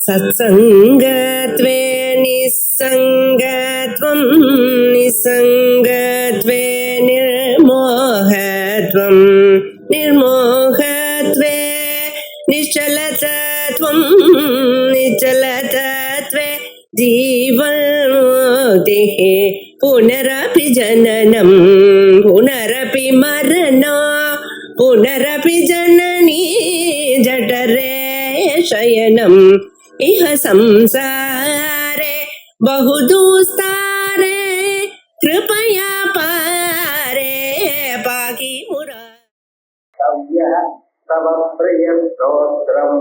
सत्सङ्गत्वे निस्सङ्गत्वं निस्सङ्गत्वे निर्मोहत्वं निर्मोहत्वे निश्चलतत्वं निश्चलतत्वे जीवन्मुक्तिः पुनरपि जननं पुनरपि मरणं पुनरपि जननी जठरे शयनम् इह संसारे बहुदुस्तारे कृपया पारे पाहि मुरारे तव प्रिय स्तोत्रम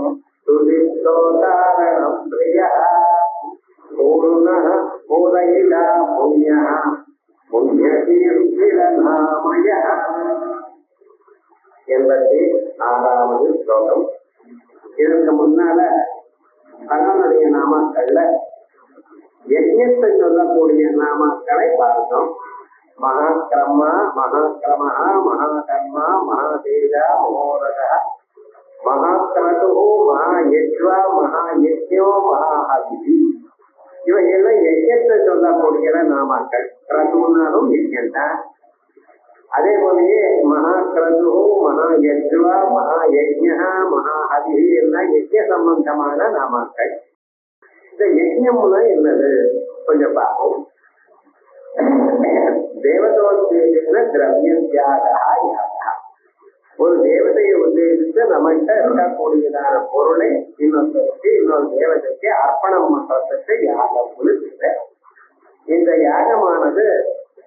तुलिस्तोतारणं प्रियः पूर्णः पूरयिता पुण्यः पुण्यकीर्तिरनामयः என்பது 6வது ஸ்லோகம். இதற்கு முன்னால பகவானுடைய நாமாக்கள்ல யஜ்ஞத்தை சொல்லக்கூடிய நாமாக்களை பார்த்தோம். மகாக்கிரமா மகாக்கிரமஹா மகாகர்மா மகாதேஜா மகோரக மகாக்கிரது மகாயஜ்வா மகாயஜ்யோ மகாஹவி இவையெல்லாம் யஜ்ஞத்தை சொல்லக்கூடிய நாமாக்கள். கிரதுனாலும் யஜ்ஞம் தான். அதே போலயே மகாக்கிரது மகாயஜ்வா மகாயஜ்யா மகாஹவி எல்லாம் யஜ்ஞ சம்பந்தமான நாமாக்கள். இந்த யஜ்ஞம்னா என்னது கொஞ்சம் பார்ப்போம். தேவதோத்தேன திரவியம் தியாகா யாகா. ஒரு தேவதையை உத்தேசித்து நம்மகிட்ட இருக்கக்கூடியதான பொருளை இன்னொருத்தருக்கு இன்னொரு தேவதைக்கு அர்ப்பணம் பண்றதுக்கு யாகம்னு சொல்ற. இந்த யாகமானது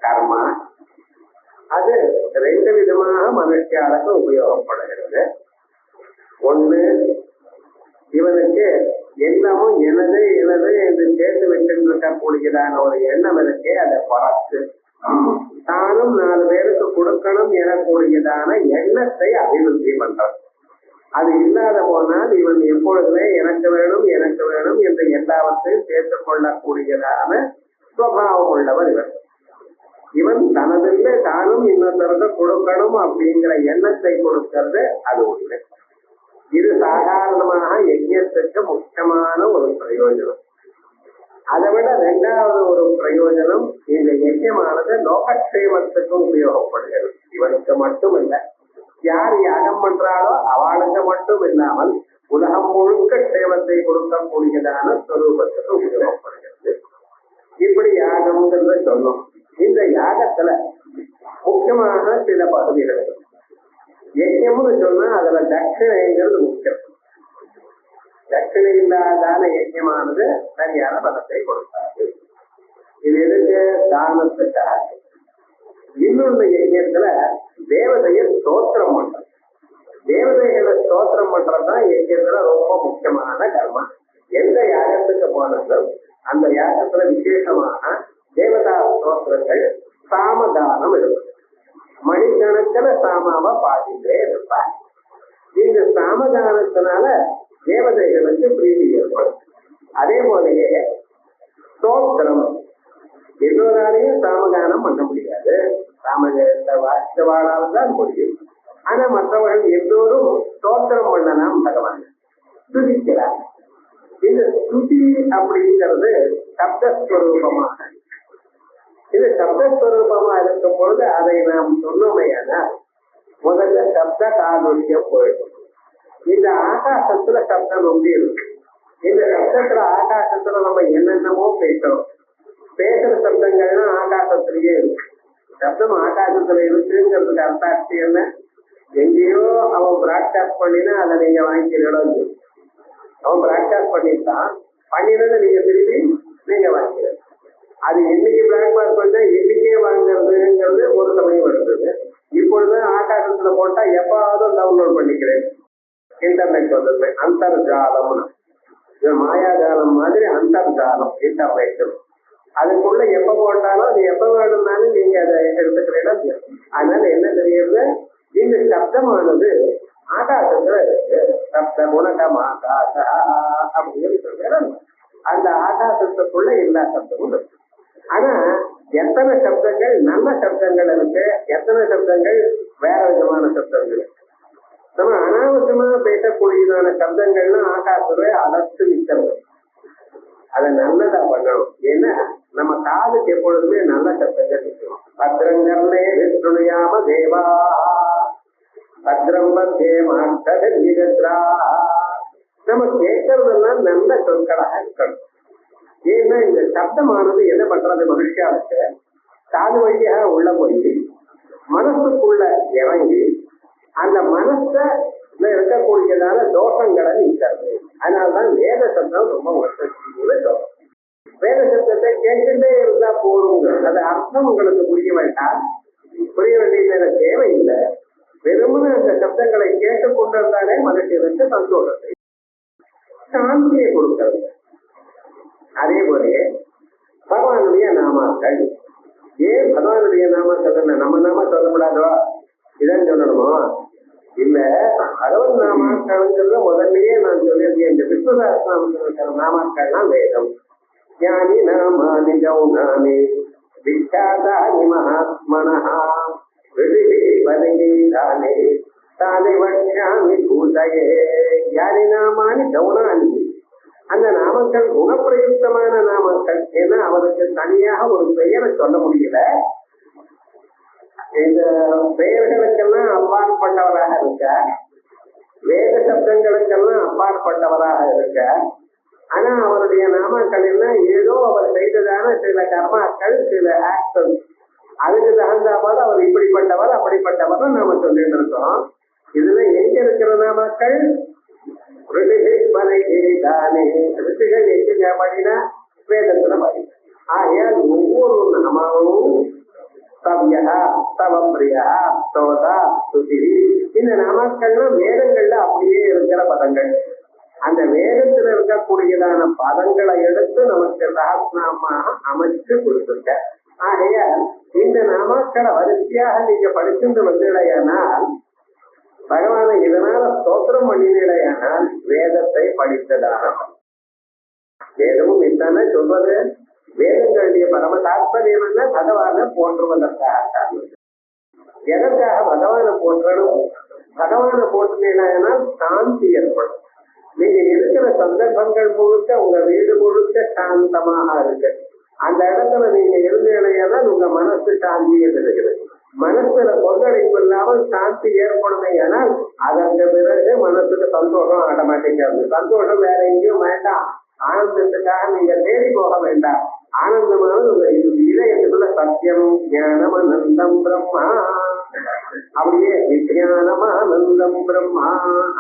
கர்மா. அது 2 விதமாக மனுஷியாளுக்கு உபயோகப்படுகிறது. ஒண்ணு, இவனுக்கு எண்ணமும் எனது எனது என்று சேர்த்து வைத்திருக்கக்கூடியதான ஒரு எண்ணம் இருக்கே, அதை குறைச்சு தானும் 4 பேருக்கு கொடுக்கணும் எனக்கூடியதான எண்ணத்தை அபிவிருத்தி பண்றது. அது இல்லாத போனால் இவன் எப்பொழுதுமே எனக்கு வேணும் எனக்கு வேணும் என்று எல்லாவற்றையும் சேர்த்துக் கொள்ளக்கூடியதான சுவாவம் உள்ளவர் இவன். இவன் தனதில்லை தானும் இன்னொருத்தருக்கு கொடுக்கணும் அப்படிங்கிற எண்ணத்தை கொடுக்கிறது அது உண்மை. இது சாதாரணமாக யஜ்ஞத்துக்கு முக்கியமான ஒரு பிரயோஜனம். அதை விட 2வது ஒரு பிரயோஜனம், இந்த யஜ்ஞமானது லோகக்ஷேமத்துக்கு உபயோகப்படுகிறது. இவனுக்கு மட்டும் இல்லை, யார் யாகம் பண்றாளோ அவளுக்கு மட்டும் இல்லாமல் உலகம் முழுக்க க்ஷேமத்தை கொடுக்கக்கூடியதான ஸ்வரூபத்துக்கு உபயோகப்படுகிறது. இப்படி யாகம்ங்கிறத சொல்லும். இந்த யாகத்துல முக்கியமாக சில பகுதிகள் இருக்கு. யஜ்ஞம்னு சொன்னா அதுல தட்சிணைங்கிறது முக்கியம். தட்சிணை இல்லாதான யஜ்ஞமானது சரியான பலத்தை கொடுக்காது. இது எதுக்கு? தானத்துக்காக. இன்னொரு யஜ்ஞத்துல தேவதையை ஸ்தோத்திரம் பண்றது. தேவதைகளை ஸ்தோத்திரம் பண்றதுதான் யஜ்ஞத்துல ரொம்ப முக்கியமான கர்மா. எந்த யாகத்துக்கு போனாலும் அந்த யாகத்துல விசேஷமாக தேவதா ஸ்தோத்திரங்கள் சாமதானம் இருக்கு. மணிக்கணக்கில் சாமாவை பாடிட்டே இருப்பார். இந்த சாமதானத்தினால தேவதைகளுக்கு பிரீதி ஏற்படும். அதே போலயே ஸ்தோத்திரம் எல்லோராலையும் சாமதானம் பண்ண முடியாது. சாமகத்தை வாசித்தவாளால் தான் முடியும். ஆனா மற்றவர்கள் எல்லோரும் ஸ்தோத்திரம் பண்ணலாம். பகவான் துதிக்கிறார். இந்த ஸ்துதி அப்படிங்கிறது சப்தஸ்வரூபமாக, இது சப்தஸ்வரூபமா இருக்கும் பொழுது அதை நாம் சொன்னோமையானா முதல்ல சப்த காதுஷ்யம் போயிடும். இந்த ஆகாசத்துல சப்தம் ஒன்றி இருக்கு. இந்த சப்தத்துல ஆகாசத்துல நம்ம என்னென்னமோ பேசுறோம். பேசுற சப்தங்கள்லாம் ஆகாசத்திலேயே இருக்கு. சப்தம் ஆகாசத்துல இருக்குங்கிறதுக்கு அர்த்தாட்சி என்ன? எங்கேயோ அவன் பிராட்காஸ்ட் பண்ணினா அதை நீங்க வாங்கிக்கிறோம். அவன் பிராட்காஸ்ட் பண்ணிட்டான், பண்ணினதை நீங்க திருப்பி நீங்க வாங்கிக்கிறது. அது என்னைக்கு பிளாட்பாஸ்ட் பண்ணா என்னைக்கே வாங்குறதுங்கிறது ஒரு சமயம் வருது. இப்பொழுது ஆகாசத்துல போட்டா எப்பாவது டவுன்லோட் பண்ணிக்கிறேன். இன்டர்நெட் வந்தது, அந்தர்ஜாலம்னு. மாயாஜாலம் மாதிரி அந்தர்ஜாலம், இன்டர்நெட். அதுக்குள்ள எப்ப போட்டாலும் அது எப்ப வேணும்னாலும் நீங்க அதை எடுத்துக்கிறீங்க. அதனால என்ன தெரியுது? இந்த சப்தமானது ஆகாசத்துல இருக்கு. சப்த குணகம் ஆகாச அப்படின்னு சொல்ற அந்த ஆகாசத்துக்குள்ள எல்லா சப்தமும் இருக்கு. ஆனா எத்தனை சப்தங்கள் நல்ல சப்தங்கள் இருக்கு, எத்தனை சப்தங்கள் வேற விதமான சப்தங்கள். நம்ம அனாவசியமா பேசக்கூடியதான சப்தங்கள்லாம் ஆகாசத்துல அலர்த்து நிற்கிறது. அதை நல்லதா பண்ணணும். ஏன்னா நம்ம காதுக்கு எப்பொழுதுமே நல்ல சத்தங்கள் நிற்கணும். பத்ரங்கர்ணே விஷ்ணுயாம தேவா பத்ரம் பத்தே மாற்றா. நம்ம கேட்கறதெல்லாம் நல்ல சொற்களாக இருக்கணும். ஏன்னா இந்த சப்தமானது என்ன பண்றது, மனுஷாவுக்கு காது வழியாக உள்ள போய் மனசுக்குள்ள இறங்கி அந்த மனசுல இருக்கக்கூடியதான தோஷங்களை நீக்கிறது. அதனால்தான் வேத சப்தம் ரொம்ப வசதி. வேத சப்தத்தை கேட்டுட்டே இருந்தா போதுங்க. அது அர்த்தம் உங்களுக்கு புரிய வேண்டாம், புரிய வேண்டிய தேவையில்லை. வெறுமனே அந்த சப்தங்களை கேட்டுக்கொண்டு இருந்தாலே மனுஷனுக்கு சந்தோஷத்தை சாந்தியை கொடுக்கிறது. அதே போல பகவானுடைய நாமாக்கள், ஏன் பகவானுடைய நாமாக்கள் நம்ம நாம சொல்லக்கூடாதோ இதான் சொல்லணுமோ? இல்ல, பகவன் நாமாக்கள்ங்கிறத முதல்லயே நான் சொல்லியிருக்கேன். இந்த விஸ்வதாசனாம நாமாக்கள்லாம் வேதம். ஞானி நாமானி கௌனானி விக்யாதானி மகாத்மனஹ விதிவிபதீதானி தானி வக்ஷ்யாமி பூதயே. ஞானி நாமானி கௌனானி, அந்த நாமக்கள் குணப்பிரயுக்தமான நாமக்கள். ஏன்னா அவருக்கு தனியாக ஒரு பெயரை சொல்ல முடியல. இந்த பெயர்களுக்கெல்லாம் அப்பாற்பட்டவராக இருக்க, வேத சப்தங்களுக்கெல்லாம் அப்பாற்பட்டவராக இருக்க. ஆனா அவருடைய நாமக்கள் எல்லாம் ஏதோ அவர் செய்ததான சில கர்மாக்கள், சில ஆக்ஷன், அதுக்கு தகுந்தாமல் அவர் இப்படிப்பட்டவர் அப்படிப்பட்டவர் நாம சொல்லிட்டு இருக்கோம். இதுல எங்க இருக்கிற நாமக்கள்? ரிஷிகள் எங்க பாடினா வேதத்துல பாடி. ஆகையால் ஒவ்வொரு நாமாவும் சவ்யா, சவப்பிரியா, சோதா, சுதிரி, இந்த நாமக்கள்லாம் வேதங்கள்ல அப்படியே இருக்கிற பதங்கள். அந்த வேதத்துல இருக்கக்கூடியதான பதங்களை எடுத்து நமக்கு சஹஸ்ரநாமமாக அமைச்சு கொடுத்துருக்க. ஆகையால் இந்த நாமக்களை வரிசையாக நீங்க படிச்சுட்டு வந்தீடையானால், பகவானை இதனால ஸ்தோத்திரம் பண்ணினீடையானால் வேதத்தை படித்ததான வேதமும் இதானே சொல்றது. வேதங்களுடைய பரம தாற்பயம் என்ன? பகவானை போற்றுவதற்காக. எதற்காக பகவானை போற்றணும்? பகவானை போற்றினால் சாந்தி ஏற்படும். நீங்க இருக்கிற சந்தர்ப்பங்கள் முழுக்க உங்க வீடு முழுக்க சாந்தமாக இருக்கு. அந்த இடத்துல நீங்க இருந்தீங்கன்னா உங்க மனசு சாந்தியை இருக்குது. மனசுல கொந்தளிப்பு இல்லாமல் சாந்தி ஏற்படுமே. ஆனால் அதற்கு பிறகு மனசுக்கு சந்தோஷம் ஆட்டோமேட்டிக்கா இருக்கு. சந்தோஷம் வேற எங்கேயும் வேண்டாம். ஆனந்தத்துக்காக நீங்க தேடி போக வேண்டாம். ஆனந்தமானது உங்க இதயத்துக்குள்ள சத்தியம் ஞானம் அனந்தம் பிரம்மா. அப்படியே விஜயானம் ஆனந்தம் பிரம்மா,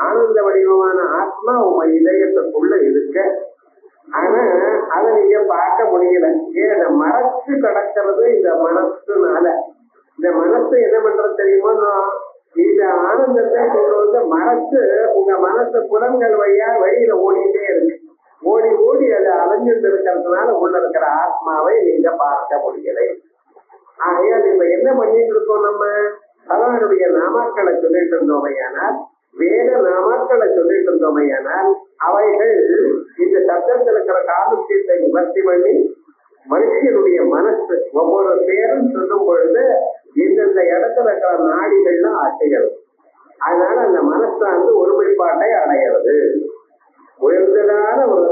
ஆனந்த வடிவமான ஆத்மா உங்க இதயத்துக்குள்ள இருக்க. ஆனா அதை நீங்க பார்க்க முடியல. ஏன் மறைச்சு கிடக்கிறது இந்த மனசுனால. இந்த மனசு என்ன பண்றது தெரியுமா? இந்த ஆனந்தத்தை கொண்டு வந்து மறைச்சு உங்க மனசு புலன்கள் வழியா வெளியில ஓடிட்டே இருக்கு. ஓடி ஓடி அதை அலைஞ்சிட்டு இருக்கிறதுனால உள்ள இருக்கிற ஆத்மாவை நீங்க பார்க்க முடியலை. ஆகையால் இப்ப என்ன பண்ணிட்டு இருக்கோம்? நம்ம பகவானுடைய நாமாக்களை சொல்லிட்டு இருந்தோமையானால், வேத நாமாக்களை சொல்லிட்டு இருந்தோமையானால், அவைகள் இந்த சப்தத்தில் இருக்கிற காலத்தை நிவர்த்தி பண்ணி மனுஷனுடைய மனசு ஒவ்வொரு பேரும் சொல்லும் பொழுது இந்தந்த இடத்துல இருக்கிற நாடிகள்லாம் அசைகிறது. அதனால அந்த மனசானது ஒருமைப்பாட்டை அடைகிறது. உயர்ந்ததான ஒரு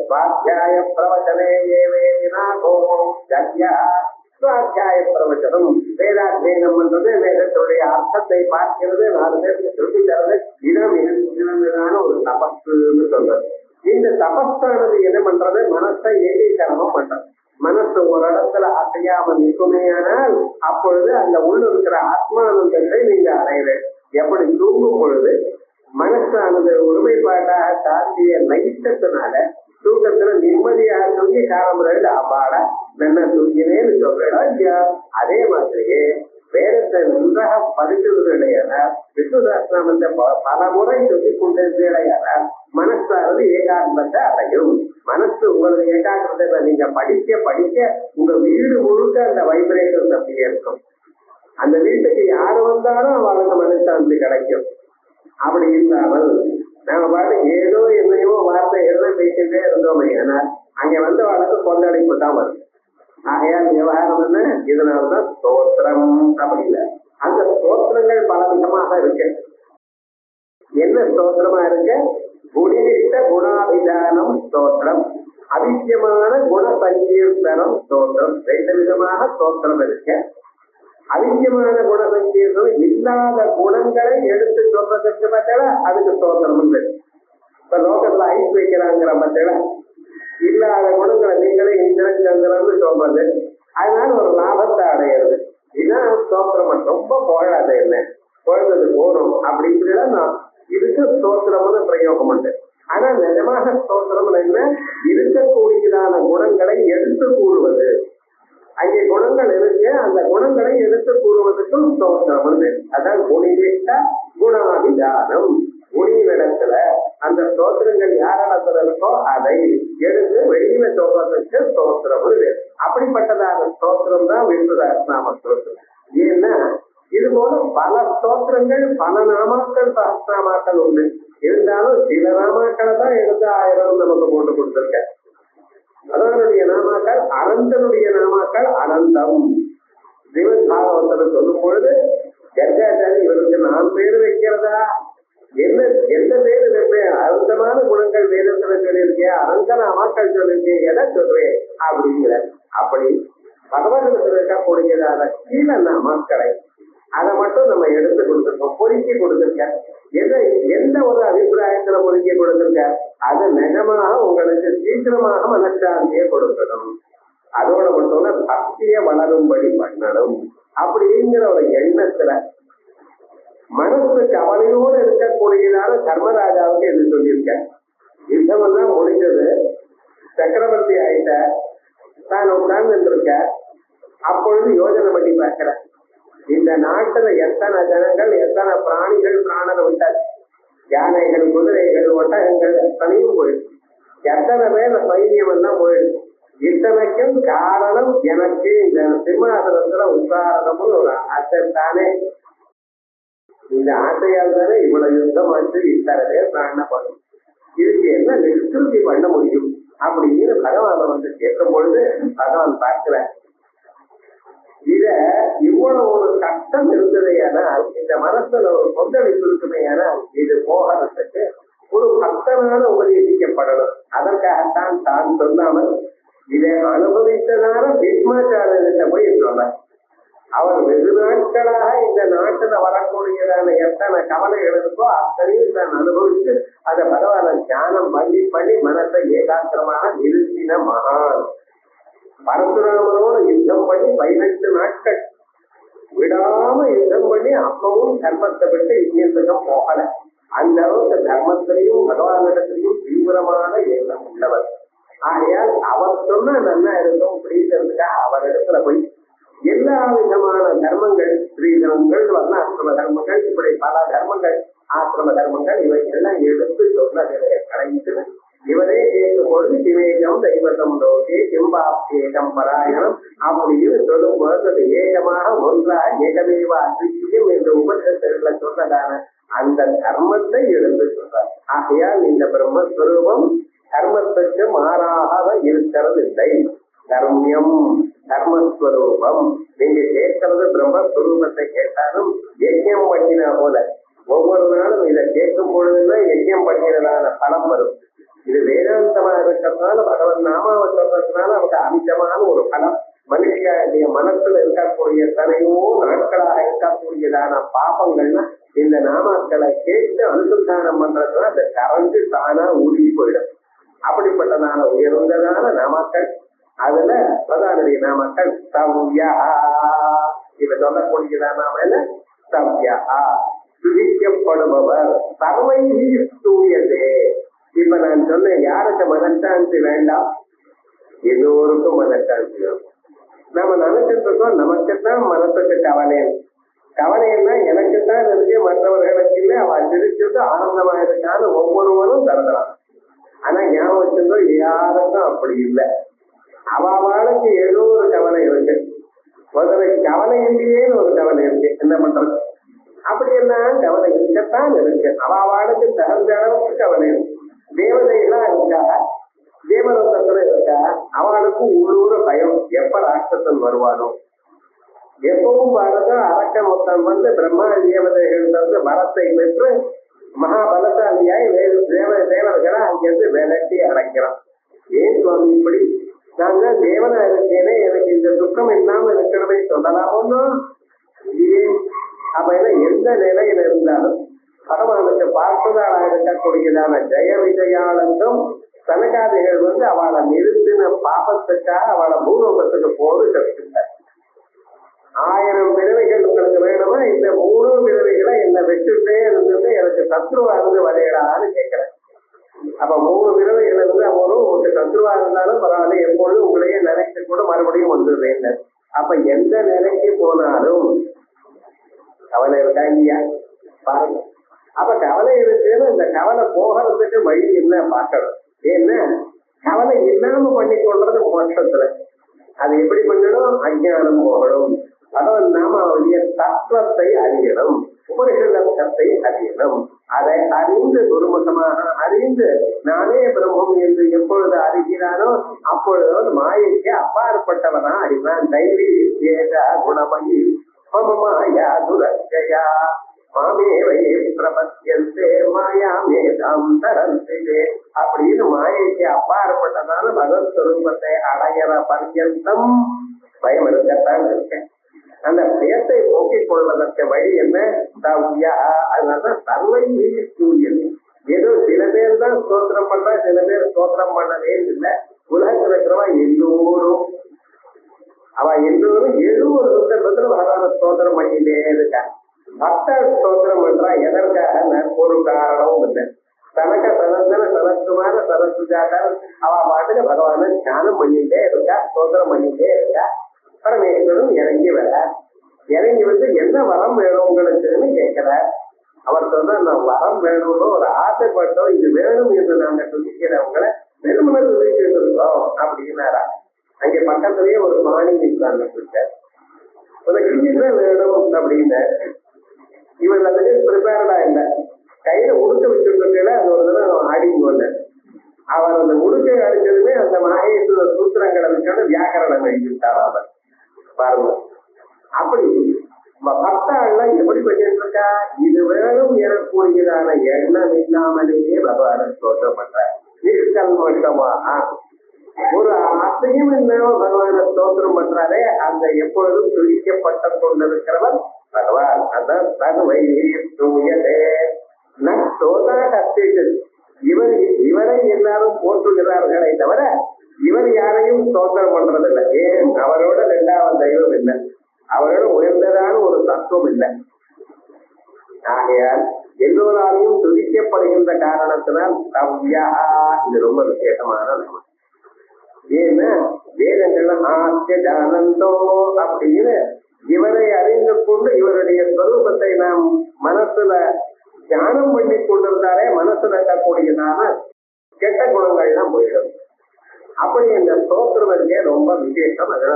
சுவாத்தியாய பிரவச்சனே சுவாத்தியாய பிரவச்சனம். வேதாத்தியனம் பண்றது, வேதத்துடைய அர்த்தத்தை பார்க்கிறது, 4 பேருக்கு சொல்லி தரது. இனமான ஒரு தபஸ்ன்னு சொல்றது. இந்த தபஸ்தானது என்ன பண்றது? மனசை ஏகீகரணம் பண்றது. மனசு ஒரு இடத்துல அசையாம நிற்குமேயானால் அப்பொழுது அந்த உள்ள இருக்கிற ஆத்மானந்தத்தை நீங்க அடையிற. எப்படி தூங்கும் பொழுது மனசானது ஒருமைப்பாட்டாக சாந்திய நைட்டத்தினால தூக்கத்துல நிம்மதியாக தூங்கி காலமுறையில் அப்பாட நல்லா தூங்கினேன்னு சொல்றா இல்லையா? அதே மாதிரியே வேதத்தை நன்றாக படித்ததுடையான விஸ்வதாசனாமத்தை பல முறை சொல்லி கொண்டிருந்தேடையான மனசானது ஏகாகிரத்தை அடையும். மனசு உங்களுடைய ஏகாகிரத்தை நீங்க படிக்க படிக்க உங்க வீடு முழுக்க அந்த வைப்ரேஷன் அப்படியே இருக்கும். அந்த வீட்டுக்கு யாரு வந்தாலும் அவளுக்கு மனசாந்தி கிடைக்கும். அப்படி இல்லாமல் நாம பாட்டு ஏதோ என்னையோ வார்த்தை எதோ பேசிட்டே இருந்தோமே, ஆனால் அங்க வந்த வழக்கு கொந்தளிப்பு தான் வரும். ஆகையால் விவகாரம் என்ன? இதனால்தான் ஸ்தோத்திரம் அப்படில்ல. அந்த ஸ்தோத்திரங்கள் பல விதமாக இருக்கு. என்ன ஸ்தோத்திரமா இருக்கு? குடியிட்ட குணா குண சங்கீர்த்தனம் ஸ்தோத்திரம். 2 விதமாக ஸ்தோத்திரம் இருக்கு. அதிகமான குண சங்கீர்த்தனம் இல்லாத குணங்களை எடுத்து சொல்றதுக்கு பார்த்தா அதுக்கு ஸ்தோத்திரம் இல்லை. இப்ப லோகத்துல ஐஸ் வைக்கிறாங்கிற பார்த்தா இல்லாத குணங்களை நீங்களே இந்திரன் சந்திரன்னு சொல்றது, அதனால ஒரு லாபத்தை அடையிறது. இதுதான் ஸ்தோத்திரம். ரொம்ப போகாத என்ன குழந்தை போறோம் அப்படிங்கிறத இதுக்கு ஸ்தோத்திரம்னு பிரயோகம் உண்டு. ஆனா நிஜமாக ஸ்தோத்திரம் என்ன, இருக்கக்கூடியதான குணங்களை எடுத்து கூறுவது. அங்கே குணங்கள் இருக்கு, அந்த குணங்களை எடுத்து கூறுவதற்கும் ஸ்தோத்திரம். அதான் குணிவிட்ட குணாதிதானம். குணிவிடத்துல அந்த ஸ்தோத்திரங்கள் யாரிடத்துல இருக்கோ அதை எடுத்து வெளியில சொல்வதற்கு ஸ்தோத்திரம். அப்படிப்பட்டதான ஸ்தோத்திரம் தான் விஷ்ணு சஹஸ்ரநாம ஸ்தோத்திரம். ஏன்னா இது போல பல ஸ்தோத்திரங்கள் பல நாமாக்கள் சஹஸ்ரநாமாக்கள் உண்டு. இருந்தாலும் சில நாமாக்களை தான் எடுத்து 1000 நமக்கு போட்டு கொடுத்திருக்க. அதனுடைய நாமாக்கள் அனந்தனுடைய நாமாக்கள் அனந்தம். சிவன் பாகவத்தில் சொல்லும் பொழுது கர்காச்சாரி இவருக்கு 4 பேர் வைக்கிறதா, எந்த பேரு வைப்பேன், அனந்தமான குணங்கள் வேதத்துல சொல்லியிருக்கேன், அனந்த நாமாக்கள் சொல்லியிருக்கேன், எதை சொல்றேன் அப்படிங்கிற. அப்படி பகவானிடத்தில் இருக்கக்கூடியதான கீழ நாமாக்களை அதை மட்டும் நம்ம எடுத்து கொடுத்துருக்கோம், பொறுக்கி கொடுத்துருக்க. எந்த ஒரு அபிப்பிராயத்துல பொறுக்கி கொடுத்துருக்க, அது நிஜமாக உங்களுக்கு சீக்கிரமாக மனசாந்தியை கொடுக்கணும். அதோட மட்டும் பக்திய வளரும்படி பண்ணணும் அப்படிங்கிற ஒரு எண்ணத்துல மனசு கவலையோடு இருக்கக்கூடியதான தர்மராஜாவுக்கு எது சொல்லியிருக்க. யுத்தமெல்லாம் முடிஞ்சது, சக்கரவர்த்தி ஆயிட்ட, தான் உட்கார்ந்து இருக்க. அப்பொழுது யோஜனை பண்ணி பார்க்கிற, இந்த நாட்டுல எத்தனை ஜனங்கள் எத்தனை பிராணிகள் பிராணனை விட்டாச்சு. யானைகள் குதிரைகள் ஒட்டகங்கள் எத்தனையும் போயிடுச்சு. எத்தனை பேர் சைன்யம் எல்லாம் போயிடுச்சு. இத்தனைக்கும் காரணம் எனக்கு இந்த சிம்மாசனத்துல உத்தாரணம்னு ஒரு ஆசை தானே. இந்த ஆசையால் தானே இவ்வளவு யுத்தம் வந்து இத்தனை பேர் பிராண பண்ணும். இதுக்கு என்ன நிஷ்கிருதி பண்ண முடியும் அப்படின்னு பகவான வந்து கேட்கும் பொழுது பகவான் பார்க்கிற இத இவ்வளவு ஒரு கஷ்டம் இருந்ததையானால், இந்த மனசுல ஒரு கொந்தளிப்பு இருக்குமையானால் இது போகிறதுக்கு ஒரு பக்தனால உபதேசிக்கப்படணும். அதற்காகத்தான் தான் சொல்லாமல் இதை அனுபவித்ததான பீஷ்மாச்சாரியர்கிட்ட போய் சொன்னார். அவர் வெகு நாட்களாக இந்த நாட்டுல வரக்கூடியதான எத்தனை கவலைகள் இருக்கோ அத்தனையும் தான் அனுபவித்து அதை பகவான தியானம் பண்ணி மனத்தை ஏகாக்கிரமாக நிறுத்தின மகான். பரசுராமனோட யுத்தம் பண்ணி 18 நாட்கள் விடாம யுத்தம் பண்ணி அப்பவும் தர்மத்தை விட்டு இந்தியத்துக்கும் போகல. அந்த அளவுக்கு தர்மத்திலையும் பகவானிடத்திலையும் தீவிரமான எண்ணம் உள்ளவர். ஆகையால் அவர் சொன்ன நல்லா இருக்கும் அப்படிங்கிறதுக்காக அவர் இடத்துல போய் எல்லா விதமான தர்மங்கள், ஸ்ரீதர்மங்கள், வர்ணாசிரம தர்மங்கள், இப்படி பல தர்மங்கள், ஆசிரம தர்மங்கள் இவையெல்லாம் எடுத்து சொன்னதிலே கடைந்து இவரே கேட்கும் பொழுது சிவேகம் தெய்வத்தம் லோகே சிம்பாப்தேகம் பராயணம் அப்படின்னு சொல்லும் பொழுது அது ஏகமாக ஒன்றாக ஏகமேவா அத்விதீயம் என்ற உபநிஷத்துல சொன்னதான அந்த தர்மத்தை எடுத்து சொல்றார். ஆகையால் இந்த பிரம்மஸ்வரூபம் தர்மத்துக்கு மாறாக இருக்கிறது இல்லை. தர்மியம் தர்மஸ்வரூபம். நீங்க கேட்கறது பிரம்மஸ்வரூபத்தை கேட்டாலும் யஜ்யம் பண்ணினா போல ஒவ்வொரு நாளும் இதை கேட்கும் பொழுதுதான் யஜ்யம் பண்ணினதான பலம் வரும். இது வேதாந்தமா இருக்கிறதுனால பகவன் நாமாவை சொல்றதுனால நமக்கு அமிதமான ஒரு பலம். மனுஷனுடைய மனசுல இருக்கக்கூடிய எத்தனையோ நாட்களாக இருக்கக்கூடியதான பாபங்கள்னா இந்த நாமாக்களை கேட்டு அனுசந்தானம் பண்றதுனா அந்த கரைஞ்சு தானா உருகி போயிடும். அப்படிப்பட்டதான உயர்ந்ததான நாமாக்கள். அதுல பிரதானுடைய நாமாக்கள் சவ்யா. இவ சொல்லக்கூடியதான நாம என்ன? சவ்யா, துதிக்கப்படுபவர். சர்வைஹி ஸ்தூயதே. இப்ப நான் சொன்னேன், யாருக்கு மனசாந்தி வேண்டாம்? எல்லோருக்கும் மனசாந்தி வேணும். நம்ம நினைச்சிட்டு இருக்கோம் நமக்குத்தான் மனசுக்கு கவலை. கவலைன்னா எனக்குத்தான் இருக்கு, மற்றவர்களுக்கு இல்லை. அவன் சிரிச்சுட்டு ஆனந்தமா இருக்கான்னு ஒவ்வொருவரும் கருதலாம். ஆனா ஞாபகம் வச்சிருந்தோம் யாருக்கும் அப்படி இல்லை. அவளுக்கு ஏதோ ஒரு கவலை இருக்கு. முதல்ல கவலை இல்லையேன்னு ஒரு கவலை இருக்கு. என்ன பண்றது? அப்படி எல்லாம் கவலை இருக்கத்தான் இருக்கு. அவளுக்கு தகுந்த அளவுக்கு கவலை இருக்கு. தேவதைகளா இருக்கா, தேவலோகத்துல இருக்கா, அவளுக்கு உள்ளூர பயம். எப்ப ராட்சசன் வருவானோ? எப்பவும் பாருங்க அரக்க மொத்தம் வந்து பிரம்மா தேவதைகள் வரத்தை பெற்று மகாபலசாலியாய் தேவர்களை அங்கிருந்து விலட்டி அடைக்கிறான். ஏன் சுவாமி இப்படி? நான் தான் தேவனா இருக்கேனே, எனக்கு இந்த துக்கம் இல்லாம இருக்கிறதை சொல்லலாமோ இல்லையே. அப்ப எந்த நிலையில இருந்தாலும் பகவானுக்கு பார்ப்பதால் இருக்கக்கூடியதான ஜெய விஜயானந்தம் சனகாதிகள் அவளை நிறுத்தின பாபத்துக்காக அவளை பூலோகத்துக்கு போது கற்றுட்டார். 1000 பிறவைகள் உங்களுக்கு வேணுமா, இந்த 3 பிறவைகளை என்ன வெட்டுட்டே இருந்தது எனக்கு சத்ருவா இருந்து வரையடான்னு கேட்கிறேன். அப்ப 3 பிறவைகள் இருந்து அவரும் உங்களுக்கு சத்ருவா இருந்தாலும் பரவாயில்ல, எப்பொழுதும் உங்களையே நினைச்சு கூட மறுபடியும் வந்துடுறேன். அப்ப எந்த நிலைக்கு போனாலும் கவலை இருக்கா இல்லையா பாருங்க. அப்ப கவலை இருக்குன்னு இந்த கவலை போகிறதுக்கு வழி என்ன பார்க்கணும். ஏன்னா கவலை இல்லாம பண்ணி கொள்றது மோட்சத்துல. அது எப்படி பண்ணணும்? அஞ்ஞானம் போகணும். அதாவது நாம அவருடைய தத்துவத்தை அறியணும், உபனிஷத்தை அறியணும். அதை அறிந்து குருமுகமாக அறிந்து நானே பிரம்மம் என்று எப்பொழுது அறிகிறானோ அப்பொழுது மாயைக்கு அப்பாற்பட்டவனா அறிவான். தைரி குணமயி மமமாயா துரஜயா மாமேவையே பிரபத்தியந்தே மாயா மேதாம் தரந்தே அப்படின்னு மாயைக்கு அப்பாற்பட்டதான பகவத் ஸ்வரூபத்தை அடையிற பர்யந்தம் பயம் இருக்கத்தான் இருக்கேன். அந்த பயத்தை போக்கிக் கொள்வதற்கு வழி என்ன? தவ்யா. அதனாலதான் சர்வை சூரியன். ஏதோ சில பேர் தான் ஸ்தோத்திரம் பண்றா, சில பேர் ஸ்தோத்திரம் பண்ணவே இல்லை. உலகத்தில் இருக்கிறவா எல்லோரும் ஏதோ ஒரு சந்தர்ப்பத்தில் பகவான ஸ்தோத்திரம் பண்ணிட்டே இருக்கா. பக்த ஸ்தோத்திரம் பண்றா எதற்காக? ஒரு காரணமும் இல்லை. தனக்கு சனந்தன சனத்துமான சரஸ்வஜாக்கள் அவ பாட்டுக்கு பகவான தியானம் பண்ணிட்டே இருக்கா, ஸ்தோத்திரம் பண்ணிட்டே இருக்கா. பரமேஸ்வரன் இறங்கி வந்து என்ன வரம் வேணும் உங்களுக்குன்னு கேட்கிறார். அவர் சொன்ன நான் வரம் வேணும்னு ஒரு ஆசைப்பட்டோம், இது வேணும் என்று நாங்க துதிக்கிறவங்களை வெறுமனை துதிச்சுட்டு இருக்கோம் அப்படின்னாரா. அங்கே பக்கத்திலேயே ஒரு மாணி உட்கார்ந்துட்டார். உனக்கு இதுதான் வேணும் அப்படின்னு. இவன் அதுக்கு ப்ரிப்பேர்டா இல்லை. கையில உடுக்க வச்சுருக்கல அது ஒரு தடவை ஆடிங்க வந்த. அவர் அந்த உடுக்கை அடிச்சதுமே அந்த மகேஸ்வர சூத்திரங்களை வச்சோட வியாக்கரணம் எழுதிட்டார் அவர். பாருங்க, அப்படி பக்தாள்லாம் எப்படி பண்ணிட்டு இருக்கா? இது வேணும் எனக்கூடியதான எண்ணம் இல்லாமலேயே பகவான ஸ்தோத்திரம் பண்ற. நிஷ்கல்மஷமாக ஒரு அசையும் இல்லாம பகவான ஸ்தோத்திரம் பண்றாரே, அந்த எப்பொழுதும் துதிக்கப்பட்ட கொண்டிருக்கிறவர் பகவான். அதான் தகுவை தூயதே நோதா கத்திட்டு இவரை எல்லாரும் போற்றுகிறார்களே தவிர இவர் யாரையும் ஸ்தோத்திரம் பண்றதில்லை. ஏன்? அவரோட 2வது தெய்வம் இல்லை, அவரோட உயர்ந்ததான ஒரு தத்துவம் இல்லை. ஆகையால் எல்லோராலையும் துதிக்கப்படுகின்ற காரணத்தினால் தவ்யா. இது ரொம்ப விசேஷமான நம்ம. ஏன்னா வேதங்கள்ல ஆசிய ஜானந்தோ அப்படின்னு இவரை அறிந்து கொண்டு இவருடைய ஸ்வரூபத்தை நாம் மனசுல தியானம் பண்ணி கொண்டிருந்தாலே மனசுல இருக்கக்கூடியதான கெட்ட குணங்கள்லாம் போயிடும். அப்படி இந்த ஸ்தோத்திரமே ரொம்ப விசேஷம். அதனால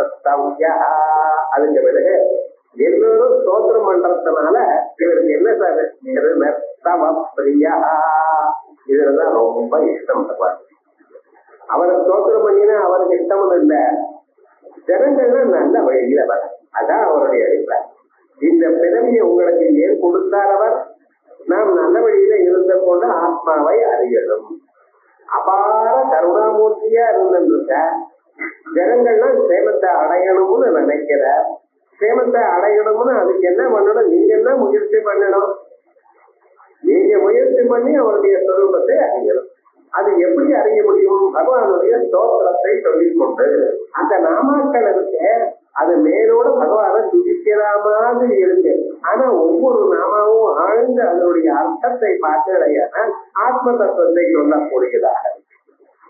அதுக்கு பிறகு எல்லோரும் ஸ்தோத்திரம் பண்றதுனால இவருக்கு என்ன சார் பிரியா, இதுலதான் ரொம்ப இஷ்டம். அவரை ஸ்தோத்திரம் பண்ணினா அவருக்கு இஷ்டமும் இல்லை, ஜனங்கள்லாம் நல்ல வழியில வர. அதான் அவருடைய அபிப்பிராயம். இந்த பிறவியை உங்களுக்கு ஏன் கொடுத்தாரவர்? நாம் நல்ல வழியில இருந்த கொண்டு ஆத்மாவை அறியணும். அபார கருணாமூர்த்தியா இருந்திருக்க ஜனங்கள்லாம் சேமத்தை அடையணும்னு நினைக்கிற. சேமத்தை அடையணும்னு அதுக்கு என்ன பண்ணணும்? நீங்க என்ன முயற்சி பண்ணணும்? நீங்க முயற்சி பண்ணி அவருடைய ஸ்வரூபத்தை அறியணும். அது எப்படி அறிய முடியும்? பகவானுடைய ஸ்தோத்திரத்தை சொல்லிக்கொண்டு அந்த நாமாக்கள் இருக்கு, அது மேலோட பகவானை துதிக்கிற மாதிரி இருக்கு. ஆனா ஒவ்வொரு நாமாவும் ஆழ்ந்து அதனுடைய அர்த்தத்தை பார்க்கலையானால் ஆத்ம தத்துவத்தை சொல்லக்கூடியதாக.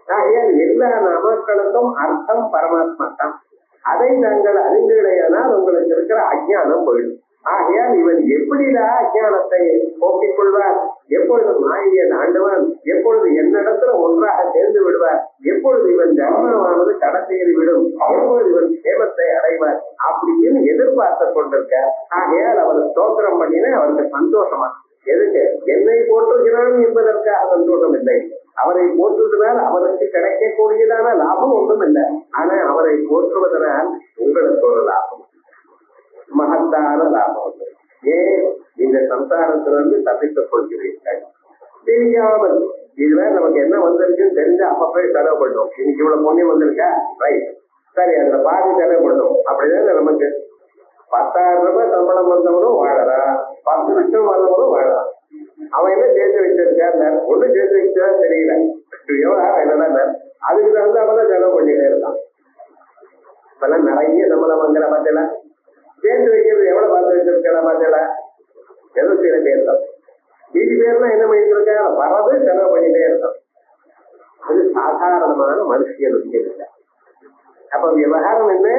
ஆகையால் எல்லா நாமாக்களுக்கும் அர்த்தம் பரமாத்மா தான். அதை நாங்கள் அறிந்துகளையானால் உங்களுக்கு இருக்கிற அஜ்ஞானம் போயிடும். ஆகையால் இவன் எப்படிதான் அஜ்ஞானத்தை போக்கிக் கொள்வார்? எப்பொழுது மாயை ஆண்டவன் எப்பொழுது என்னிடத்துல ஒன்றாக சேர்ந்து விடுவார்? எப்பொழுது இவன் ஜன்மமானது கடைசேறி விடும்? எப்பொழுது இவன் சேமத்தை அடைவார்? அப்படின்னு எதிர்பார்த்து கொண்டிருக்க. ஆகையால் அவர் ஸ்தோத்திரம் பண்ணினா அவருக்கு சந்தோஷமா. எதுக்கு? என்னை போற்றுகிறான் என்பதற்காக சந்தோஷம் இல்லை. அவரை போற்றுவதனால் அவருக்கு கிடைக்கக்கூடியதான லாபம் ஒன்றும் இல்லை. ஆனா அவரை போற்றுவதனால் உங்களுக்கு ஒரு லாபம், மகத்தான லாபம். ஏன்? இந்த சம்சாரத்திலிருந்து தப்பித்துக் கொள்கிறீர்கள் தெரியாமல். இதுல நமக்கு என்ன வந்திருக்குன்னு தெரிஞ்சு அப்பப்போ செலவு பண்ணும். இன்னைக்கு இவ்வளவு புண்ணியம் வந்திருக்கா, ரைட், சரி அதுல பாதி செலவு பண்ணும். அப்படிதான் நமக்கு 10,000 ரூபாய் சம்பளம் வந்தவனும் வாழறான், 10 லட்சம் வந்தவனும் வாழறான். அவன் என்ன சேர்த்து வச்சிருக்காரு, ஒண்ணும் சேர்த்து வச்சா தெரியல, விவகாரம் என்னன்னா அதுக்கு தகுந்த அவன் செலவு பண்ணிட்டே இருக்கான். இப்பெல்லாம் நிறைய சம்பளம் வாங்குற பார்த்தல, சேர்த்து வைக்கிறது எவ்வளவு பார்த்து வச்சிருக்கா பார்த்தல, ஏதோ சில பேர் தான். மீதி பேர்லாம் என்ன பண்ணிட்டு இருக்கா, வரது செலவு பண்ணிட்டே இருக்கான். அது சாதாரணமான மனுஷனுக்கு இல்லை. அப்ப விவகாரம் என்ன,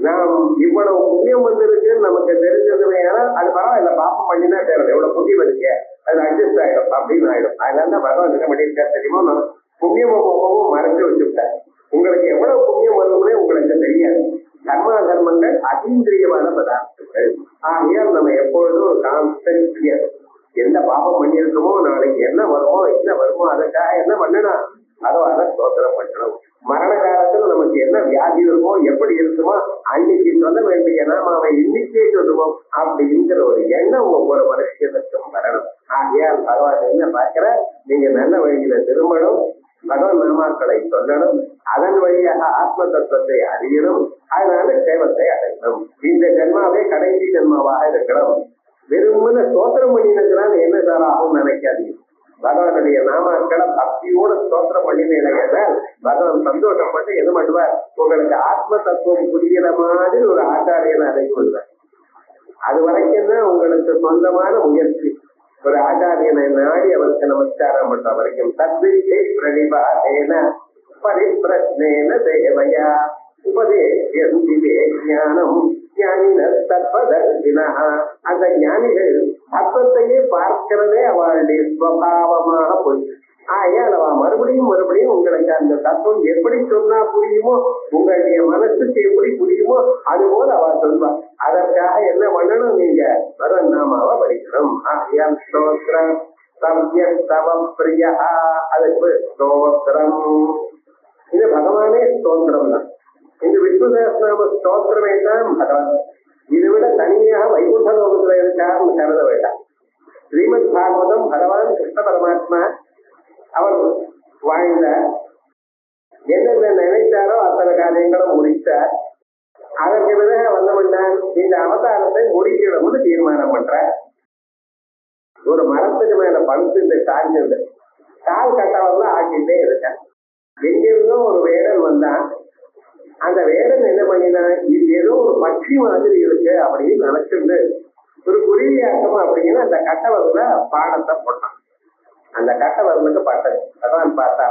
நாம் இவ்வளவு புண்ணியம் வந்திருக்குன்னு நமக்கு தெரிஞ்சதுமே அது பரவாயில்ல, பாப்பம் பண்ணினா தேவை, எவ்வளவு புண்ணியம் இருக்கு அது அட்ஜஸ்ட் ஆயிடும் அப்படின்னு ஆயிடும். அதனால பகவான் என்ன பண்ணியிருக்கா தெரியுமா, நான் புண்ணியமும் கோபமும் மறைச்சு வச்சுட்டேன். உங்களுக்கு எவ்வளவு புண்ணியம் வரும்னே உங்களுக்கு தெரியாது. கர்மா கர்மங்கள் அதீந்திரியமான பதார்த்தங்கள். ஆகையால் நம்ம எப்பொழுதும் ஒரு கான்ஸ்டன்ட் எந்த பாபம் பண்ணியிருக்கோமோ, நாளைக்கு என்ன வருமோ அதுக்காக என்ன பண்ணணும், அதை ஸ்தோத்திரம் பண்ணணும். மரண காலத்துல நமக்கு என்ன வியாதி இருக்குமோ, எப்படி இருக்குமோ அன்னைக்கு சொல்ல வேண்டிய நாம இன்னைக்கே சொல்லுவோம் அப்படிங்கிற ஒரு எண்ணம் ஒவ்வொரு மனுஷனுக்கும் வரணும். ஆகையால் பகவான் என்ன பார்க்கிற, நீங்க நல்ல வழியில திரும்பணும், பகவான் நாமாக்களை சொல்லணும், அதன் வழியாக ஆத்ம தத்துவத்தை அறியணும், அதனால சேவத்தை அடையணும். இந்த ஜென்மாவே கடைசி ஜென்மாவாக இருக்கணும். வெறுமன ஸ்தோத்திரம் பண்ணினதுனால என்ன சார் ஆகும் நினைக்காதீங்க. பகவானுடைய நாமாக்களை பக்தியோட ஸ்தோத்திரம் பண்ணினீங்கன்னா பகவான் சந்தோஷப்பட்டு எது பண்ணுவார், உங்களுக்கு ஆத்ம தத்துவம் புரிகிற மாதிரி ஒரு ஆச்சாரியனை அடைஞ்சுள்ளார். அது வரைக்கும் தான் உங்களுக்கு சொந்தமான முயற்சி. ஒரு ஆச்சாரியனை நாடி அவருக்கு நமஸ்காரம் பண்ற வரைக்கும் தத்விஷே பிரணிபாதேன பரிப்ரஸ்னேன சேவையா உபதேசியந்திலே ஞானம் ஞானின தத்வதர்சினா. அந்த ஞானிகள் தத்துவத்தையே பார்க்கிறதே அவளுடைய ஸ்வபாவமாக போய் ஆயால் அவ மறுபடியும் உங்களுக்கு அந்த தத்துவம் எப்படி சொன்னா புரியுமோ, உங்களுடைய மனசுக்கு எப்படி புரியுமோ அது போல அவ சொல்வா. அதற்காக என்ன பண்ணணும், நீங்க பரநாமாவை படிக்கணும். ஆயால் ஸ்தோத்திரம் சம்யஸ்தவம் பிரியா, அதுக்கு ஸ்தோத்திரம். இது பகவானே ஸ்தோத்திரம் தான். இந்த விஷ்ணு சஹஸ்ரநாம ஸ்தோத்திரமே தான் பகவான். இதை விட தனியாக வைகுண்ட லோகத்துல இருக்காருன்னு கருத வேண்டாம். ஸ்ரீமத் பாகவதம் பகவான் கிருஷ்ண பரமாத்மா அவர் வாழ்ந்த என்னென்ன நினைத்தாரோ அத்தனை காரியங்களும் முடித்தார். அதற்கு பிறகு வந்தவன் இந்த அவதாரத்தை முடிக்கணும்னு தீர்மானம் பண்ற. ஒரு மரத்துக்கு மேல படுத்து இந்த சாய்ந்து கால் கட்டவெல்லாம் ஆக்கிட்டே இருக்க. எங்கிருந்தும் ஒரு வேடன் வந்தான். அந்த வேடன் என்ன பண்ணினா, இது ஏதோ ஒரு பட்சி மாதிரி இருக்கு அப்படின்னு நினைச்சிருந்து ஒரு குருவியாக்கம் அப்படின்னு அந்த கட்டவரல பாடத்தை போட்டான். அந்த கட்டவரலுக்கு பட்டது. அதான் பார்த்தா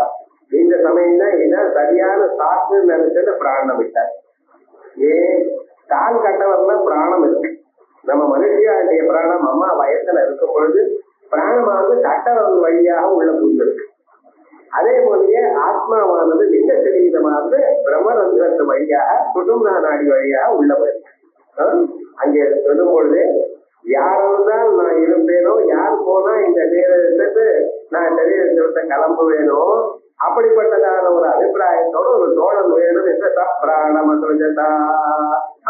இந்த சமயம் தான் இதான் சரியான சாக்குன்னு நினைச்சிட்டு பிராணம் விட்டார். ஏன் கால் கட்டவரல பிராணம் இருக்கு. நம்ம மனுஷியாடைய பிராணம் அம்மா வயசுல இருக்கும் பொழுது பிராணமானது கட்டவரல் வழியாக உள்ள புரிஞ்சிருக்கு. அதே போலயே ஆத்மாவானது லிங்க சரீரமானது பிரம்மரந்திரத்து வழியாக குடும்ப நாடி வழியாக உள்ள போயிருக்கு. அங்கே சொல்லும் பொழுது யாரெல்லாம் நான் இருப்பேனோ, யார் போனா இந்த சரீரத்துக்கு நான் சரீரத்தை விட்டு கிளம்புவேனோ அப்படிப்பட்டதான ஒரு அபிப்பிராயத்தோட ஒரு தோழன் வேணும் என்று பிராணம்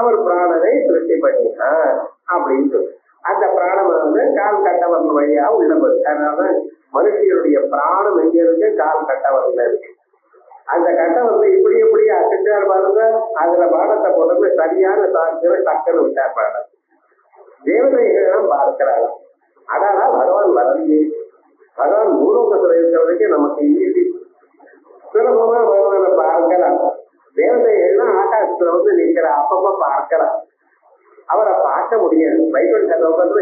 அவர் பிராணனை திருப்தி பண்ணினார் அப்படின்னு சொல்லி அந்த பிராணமானது கால் கட்டவரல் வழியா உள்ள போயிருக்கு. அதனால மனுஷனுடைய பிராணம் எங்க இருக்கு, கால் கட்டவரல இருக்கு. அந்த கட்டவரல இப்படி எப்படி அசைச்சார் பாருங்க. அதுல பாடத்தை போட்டு சரியான சாக்கிர டக்குன்னு விட்டார் பாடம். தேவதைகளும் பார்க்கிறாங்க. அதனால பகவான் வரலையே, பகவான் பூலோகத்துல இருக்கிறதுக்கு நமக்கு ஈஸி, சுலபமா பகவானை பார்க்கலாம். தேவதைகள்லாம் ஆகாசத்துல வந்து நிற்கிற அப்பப்ப பார்க்கலாம், அவரை பார்க்க முடியாது. வைகுண்ட லோகத்துல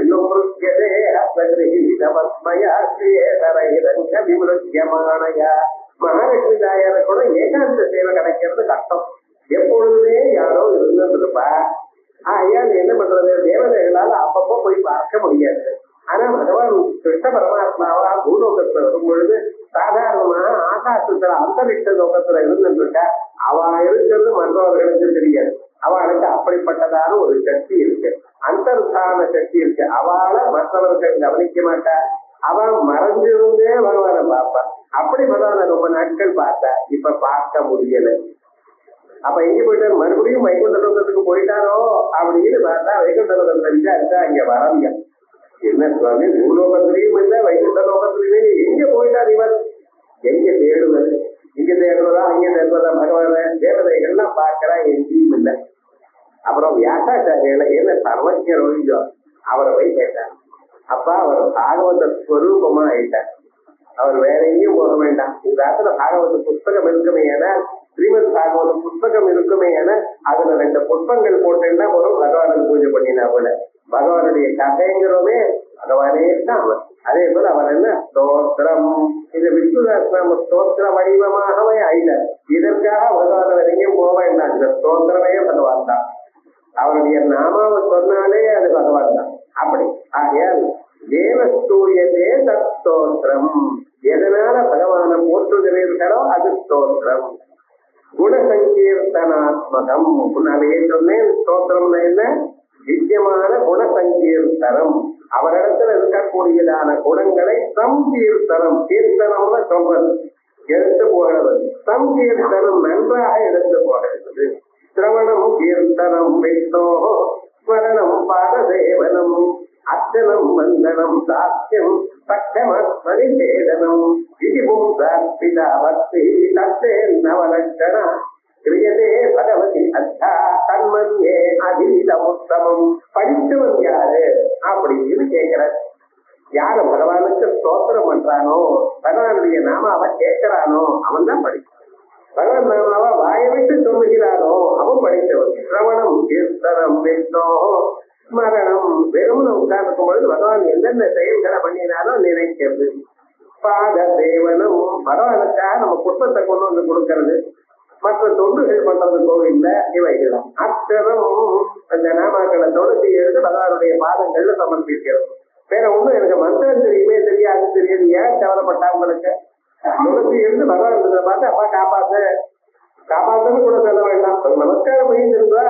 மகாலட்சுமி தாயார கூட ஏகாந்த சேவை கிடைக்கிறது கஷ்டம். எப்பொழுதுமே யாரோ இருந்திருப்பா. ஆகையால் என்ன பண்றது, தேவதைகளால் அப்பப்போ போய் பார்க்க முடியாது. ஆனா பகவான் கிருஷ்ண பரமாத்மாவா பூலோகத்துல வரும் பொழுது சாதாரணமாக ஆகாசத்துல அந்தரிக்ஷ லோகத்துல இருந்துருக்கா. அவ இருக்கிறது மற்றவர்களுக்கு தெரியாது. அவளுக்கு அப்படிப்பட்டதான ஒரு சக்தி இருக்கு, அந்தர்தான சக்தி இருக்கு. அவளை மற்றவர்கள் கவனிக்க மாட்டா. அவன் மறைஞ்சிருந்தே பகவானை பார்ப்பான். அப்படி பகவானை ரொம்ப நாட்கள் பார்த்தா, இப்ப பார்க்க முடியல. அப்ப எங்க போயிட்டாரு, மறுபடியும் வைகுண்ட லோகத்துக்கு போயிட்டாரோ அப்படின்னு பார்த்தா வைகுண்ட லோகம் தெரிஞ்சா இருக்கா இங்க வரவியா. என்ன சுவாமி, பூலோகத்திலையும் இல்ல வைகுண்ட லோகத்திலையுமே எங்க போயிட்டார் இவர், எங்க தேடுவது, இங்க தேட எங்கேயும் இல்லை. அப்புறம் வியாசாச்சாரியில என்ன சர்வஜர் ஒழிஞ்சோ அவரை போய் கேட்டார். அப்பா அவர் பாகவத ஸ்வரூபமா ஆயிட்டார், அவர் வேற எங்கேயும் போக வேண்டாம். இந்த இடத்துல பாகவத புஸ்தகம் இருக்குமே ஏன்னா, ஸ்ரீமத் பாகவத புஸ்தகம் இருக்குமே ஏன்னா அதுல 2 புஷ்பங்கள் போட்டேன்னா போதும், பகவானுக்கு பூஜை பண்ணினா போல. பகவானுடைய கதைங்கிறோமே பகவானே தான் அவர். அதே போல அவர் என்ன ஸ்தோத்திரம், இது விஷ்ணுதாஸ்நாம ஸ்தோத்திர வடிவமாகவே ஆயிட்டார். இதற்காக பகவான் வேற எங்கேயும் போக வேண்டாம், இந்த ஸ்தோத்திரமே பகவான் தான். அவருடைய நாமாவை சொன்னாலே அது பகவான் தான். அப்படி ஆகையால் தேவ ஸ்தூயதே தத்தோத்திரம், எதனால பகவானை போற்றுகிறீர்களோ அது ஸ்தோத்திரம். குணசங்கீர்த்தனாத்மகம், முன்னாலேயே சொன்னேன். ஸ்தோத்திரம்னா என்ன? நித்தியமான குணசங்கீர்த்தனம், அவரிடத்துல இருக்கக்கூடியதான குணங்களை சங்கீர்த்தனம், கீர்த்தனம்னு சொல்றது, எடுத்து போகிறது. சங்கீர்த்தனம் நன்றாக எடுத்து போகிறது. சிரவணம் கீர்த்தனம் விஷ்ணோ ஸ்மரணம் பாதசேவனம் அர்ச்சனம் வந்தனம் சாத்தியம் பட்சமஸ்மரிசேதனம் விதிபும் சார்பிதா பக்தி தத்தே நவலட்சண கிரியதே பகவதி அத்தா தன்மன்யே அதீத உத்தமம். படித்தவன் யாரு அப்படின்னு கேட்கிறார். யாரு பகவானுக்கு ஸ்தோத்திரம் பண்றானோ, பகவானுடைய நாமாவை கேட்கிறானோ அவன் தான் படிக்கிறான். பகவான் நாமாவை வாயை விட்டு சொல்லுகிறானோ அவன் படித்தவன். சிரவணம் கீர்த்தனம் விஷ்ணோ ஸ்மரணம், வெறுமன உட்கார்ந்துக்கும் பொழுது பகவான் எந்தெந்த செயல்களை பண்ணினாலும் நினைக்கிறது. பாத சேவனம், பகவானுக்காக நம்ம புஷ்பத்தை கொண்டு வந்து கொடுக்கறது, மற்ற தொண்டுகள் பண்றது கோவில்ல இவைகள். அர்ச்சனம், அந்த நாமாக்களை தொடுத்து எடுத்து பகவானுடைய பாதங்கள்ல சமர்ப்பிக்கிறது. வேற ஒண்ணும் எனக்கு மந்திரம் தெரியுமே தெரியாது தெரியாது, ஏன் கவலைப்பட்டா உங்களுக்கு? தொடுத்து எடுத்து பகவான் பார்த்து அப்பா காப்பாத்து காப்பாத்துன்னு கூட சொல்ல வேண்டாம், நமஸ்காரம் பண்ணிருந்தா.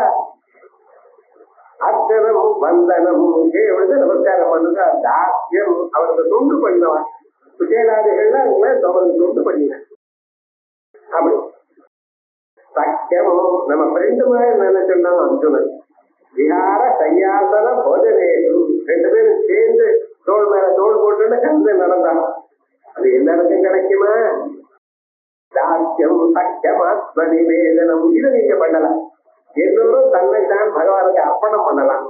அர்ச்சனம் வந்தனம் எழுது நமஸ்காரம் பண்ணுங்க. தாஸ்யம், அவருக்கு தொண்டு பண்ணவன். சுஜேலாதிகள்லாம் அவருக்கு தொண்டு பண்ணினேன். அப்படி சக்கியம், நம்ம ஃப்ரெண்டு மாதிரி நினைச்சோம் அர்ஜுனன். விஹார கையாசன போஜனேது, 2 பேரும் சேர்ந்து தோல் மேல தோல் போட்டு கலந்து நடந்தான். அது எல்லாருக்கும் கிடைக்குமா? தாஸ்யம் சக்கியம் ஆத்ம நிவேதனம், இதை நீங்க பண்ணலாம். எல்லோரும் தன்னை தான் பகவானுக்கு அர்ப்பணம் பண்ணலாம்.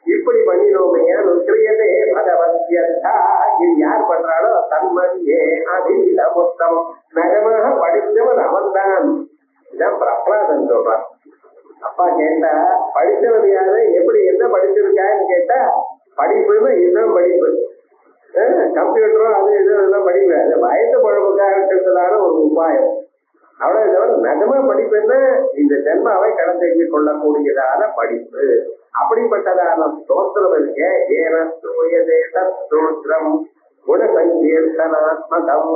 இப்படி பண்ணினோமே கிரியதே பகவத்யதா, இது யார் பண்றாலோ தன்மன்யே அதீத உத்தமம், நகமாக படித்தவன் அவன் தான். இதான் பிரகலாதன் சொல்றான். அப்பா கேட்டா படித்தவன் யாரு, எப்படி என்ன படிச்சிருக்கான்னு கேட்டா, படிப்புன்னு இதுதான் படிப்பு. கம்ப்யூட்டரும் அது இதெல்லாம் படிப்பு, அது வயசு பழப்புக்காக இருக்கிறதான ஒரு உபாயம். அவ்வளவு தவிர நகமா படிப்பு என்ன, இந்த ஜென்மாவை கடந்து கொள்ளக்கூடியதான படிப்பு. அப்படிப்பட்டதான ஸ்தோத்திரம் இருக்க, ஏன ஸ்தோத்திரம் குணசங்கீர்த்தனாத்மகம்,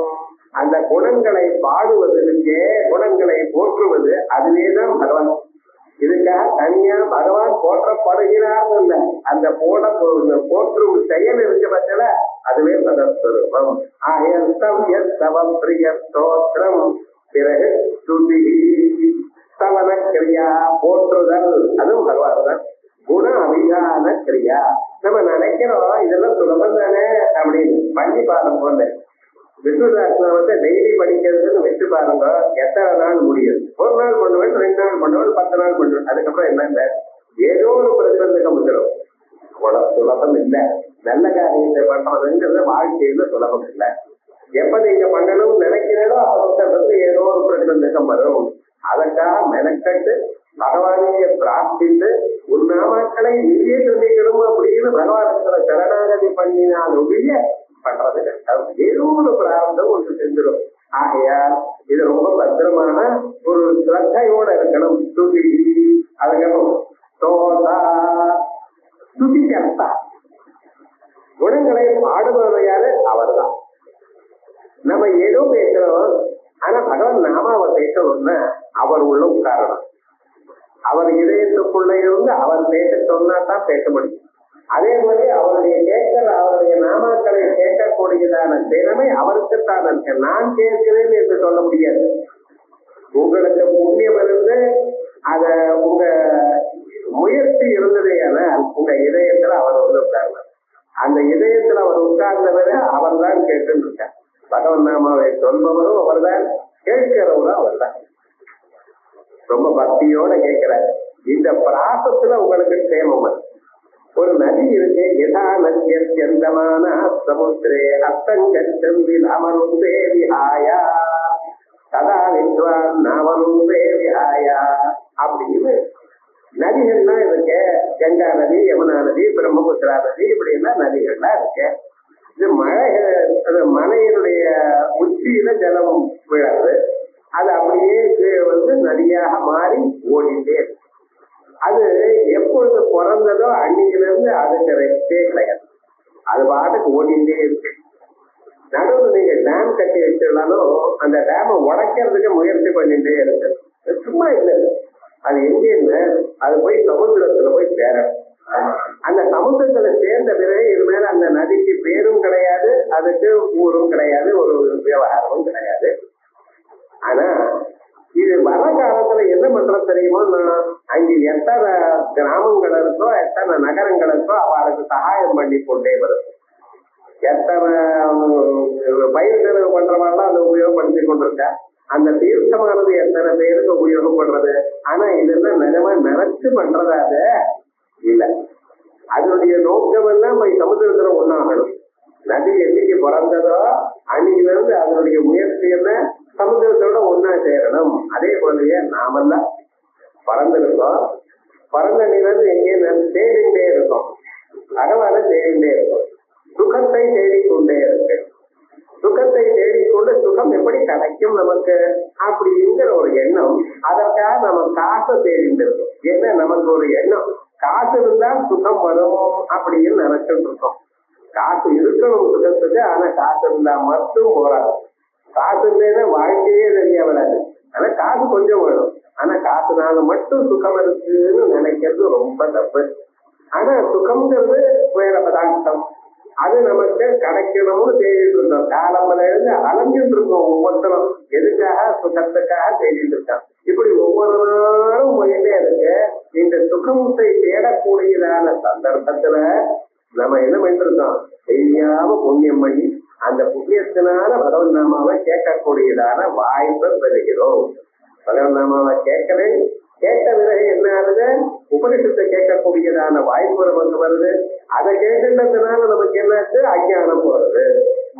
அந்த குணங்களை பாடுவதற்கே, குணங்களை போற்றுவது, அதுவேதான் பகவான். இதுக்காக தனியா பகவான் போற்றப்படுகிறார் இல்ல, அந்த போற்றும் செயல் இருக்க பட்சல அதுவே பதஸ்வரூபம். ஆயம் பிரிய ஸ்தோத்திரம், பிறகு ஸ்துதி ஸ்தவன கிரியா, போற்றுதல், அதுவும் பகவான் தான். குண அபிதான கிரியா, நம்ம நினைக்கிறோம் இதெல்லாம் சுலபம் தானே அப்படின்னு. பண்ணி பாருங்க, போல விஷ்ணுதாஸ்நாமத்தை டெய்லி படிக்கிறதுன்னு வச்சு பாருங்க, எத்தனை நாள் முடியும்? 1 நாள் பண்ணுவேன், 2 நாள் பண்ணுவேன், 10 நாள் பண்ணுவேன். அதுக்கப்புறம் என்ன, ஏதோ ஒரு பிரச்சனைக்கு வந்துடும். அவ்வளவு சுலபம் இல்லை. நல்ல காரியத்தை பண்றதுங்கிறது வாழ்க்கையில சுலபம் இல்லை. எப்ப நீங்க பண்ணணும்னு நினைக்கிறீங்களோ அப்ப ஏதோ ஒரு பிரச்சனை வரும். அதற்காக மெனக்கட்டு பகவானையே பிரார்த்தித்து உன் நாமக்களை நீயே சொல்லிக்கணும் அப்படின்னு பகவானுக்கு சரணாகதி பண்ணினால் ஒழிய பண்றது கஷ்டம். ஏதோ ஒரு பிரார்த்தம் ஒன்று செஞ்சிடும். ஆகையால் இது ரொம்ப பத்திரமான ஒரு ஸ்ரத்தையோட இருக்கணும். ஸ்துதி, அதுக்கப்புறம் தோதா, ஸ்துதி கர்த்தா, குணங்களை பாடுபவர் யாரு? அவர் தான். நம்ம ஏதோ பேசுறோம், ஆனா பகவான் நாமாவை பேசணும்னா அவர் உள்ள உட்காரணும். அவர் இதயத்துக்குள்ள இருந்து அவர் பேச சொன்னா தான் பேச முடியும். அதே மாதிரி அவருடைய நாமாக்களை கேட்கக்கூடியதான திறமை அவருக்குத்தான் இருக்கு. நான் கேட்கிறேன் என்று சொல்ல முடியாது. உங்களுக்கு புண்ணியம் இருந்து அத உங்க முயற்சி இருந்ததே, ஆனால் உங்க இதயத்துல அவர் வந்து உட்கார்ந்தார். அந்த இதயத்துல அவர் உட்கார்ந்தவரை அவர் தான் கேட்டு இருக்கார். பகவன் நாமாவை சொல்பவரும் அவர் தான், கேட்கிறவரும் அவர் தான். ரொம்ப பக்தியோட கேட்கிறார். இந்த பிராசத்துல உங்களுக்கு க்ஷேமம். ஒரு நதி இருக்கு, யதா நதியந்தமான சமுத்திரே அத்தங்கச்சந்தில் அமருந்தே விஹாயா ததா வித்வான் நாமருந்தே விஹாயா அப்படின்னு நதிகள்லாம் இருக்கு. கங்கா நதி, யமுனா நதி, பிரம்மபுத்திரா நதி, இப்படி எல்லாம் நதிகள்லாம் இருக்கு. இது மலையினுடைய உச்சியில ஜலம் விழாது, அது அப்படியே நதியாக மாறி ஓடிட்டே இருக்கு. அது எப்பொழுது பிறந்ததோ அன்னையில இருந்து அதுக்கு ரெஸ்டே கிடையாது, அது பாட்டுக்கு ஓடிட்டே இருக்கு. நடுவில் நீங்க டேம் கட்டி வச்சிடலாலும் அந்த டேமை உடைக்கிறதுக்கு முயற்சி பண்ணிட்டே இருக்கு. சும்மா இல்லை, அது எங்கேன்னு அது போய் சமுத்திரத்துல போய் சேரணும். அந்த சமுத்திரத்துல சேர்ந்த பிறகு இது மேல அந்த நதிக்கு பேரும் கிடையாது, அதுக்கு ஊரும் கிடையாது, ஒரு விவகாரமும் கிடையாது. ஆனா இது வர காலத்துல என்ன பண்றது தெரியுமோ, அங்க எத்தனை கிராமங்கள் இருக்கோ எத்தனை நகரங்கள் இருக்கோ அவளுக்கு சகாயம் பண்ணி கொண்டே வரும். எத்தனை பயிர்களை பண்றவாள்லாம் அதை உபயோகப்படுத்தி கொண்டிருக்க. அந்த தீர்த்தமானது எத்தனை பேருக்கு உபயோகப்படுறது. ஆனா இதெல்லாம் நிஜமா நினைச்சு பண்றதா அது இல்ல. அதனுடைய நோக்கம் எல்லாம் போய் சமுத்திரத்துல ஒன்னாகணும். நதி என்னைக்கு பிறந்ததோ அன்னையில இருந்து அதனுடைய முயற்சி என்ன, சமுத்திரத்தோட ஒன்னா சேரணும். அதே போலயே நாமெல்லாம் பறந்துருக்கோம். பறந்த நிலவு எங்கே தேடிண்டே இருக்கோம், பகவான தேடிண்டே இருக்கும். சுகத்தை தேடிக்கொண்டே இருக்கு. சுகத்தை தேடிக்கொண்டு சுகம் எப்படி கிடைக்கும் நமக்கு அப்படிங்கிற ஒரு எண்ணம். அதற்காக நம்ம காசை தேடிட்டு இருக்கோம். என்ன நமக்கு ஒரு எண்ணம், காசு இருந்தால் சுகம் வரும் அப்படின்னு நினைச்சிட்டு இருக்கோம். காசு இருக்கணும் சுகத்துக்கு, ஆனா காசு இருந்தா மட்டும் போறாது. காசு இல்லைன்னா வாழ்க்கையே தெரிய வராது. ஆனா காசு கொஞ்சம் வேணும். ஆனா காசுனால மட்டும் சுகம் இருக்குன்னு நினைக்கிறது ரொம்ப தப்பு. ஆனா சுகம்ங்கிறது வேற பதார்த்தம், அது நமக்கு கிடைக்கணும்னு தேடிட்டு இருக்கோம். காலம்பல இருந்து அலைஞ்சிட்டு இருக்கோம். ஒவ்வொருத்தரும் எதுக்காக, சுகத்துக்காக தேடிட்டு இருக்கான். இப்படி ஒவ்வொரு நாளும் போயிட்டே இருக்கு. இந்த சுகத்தை தேடக்கூடியதான சந்தர்ப்பத்துல நம்ம என்ன பண்ணிருக்கோம், தெரியாம புண்ணியம் பண்ணி அந்த புண்ணியத்தினால பகவன் நாமாவை கேட்கக்கூடியதான வாய்ப்பை பெறுகிறோம். பகவன் நாமாவை கேட்கவே கேட்ட பிறகு என்ன ஆகுது, உபனிஷத்தை கேட்கக்கூடியதான வாய்ப்பு நமக்கு வருது. அதை கேட்டுன்றதுனால நமக்கு என்னாச்சு, அஞ்ஞானம் போறது.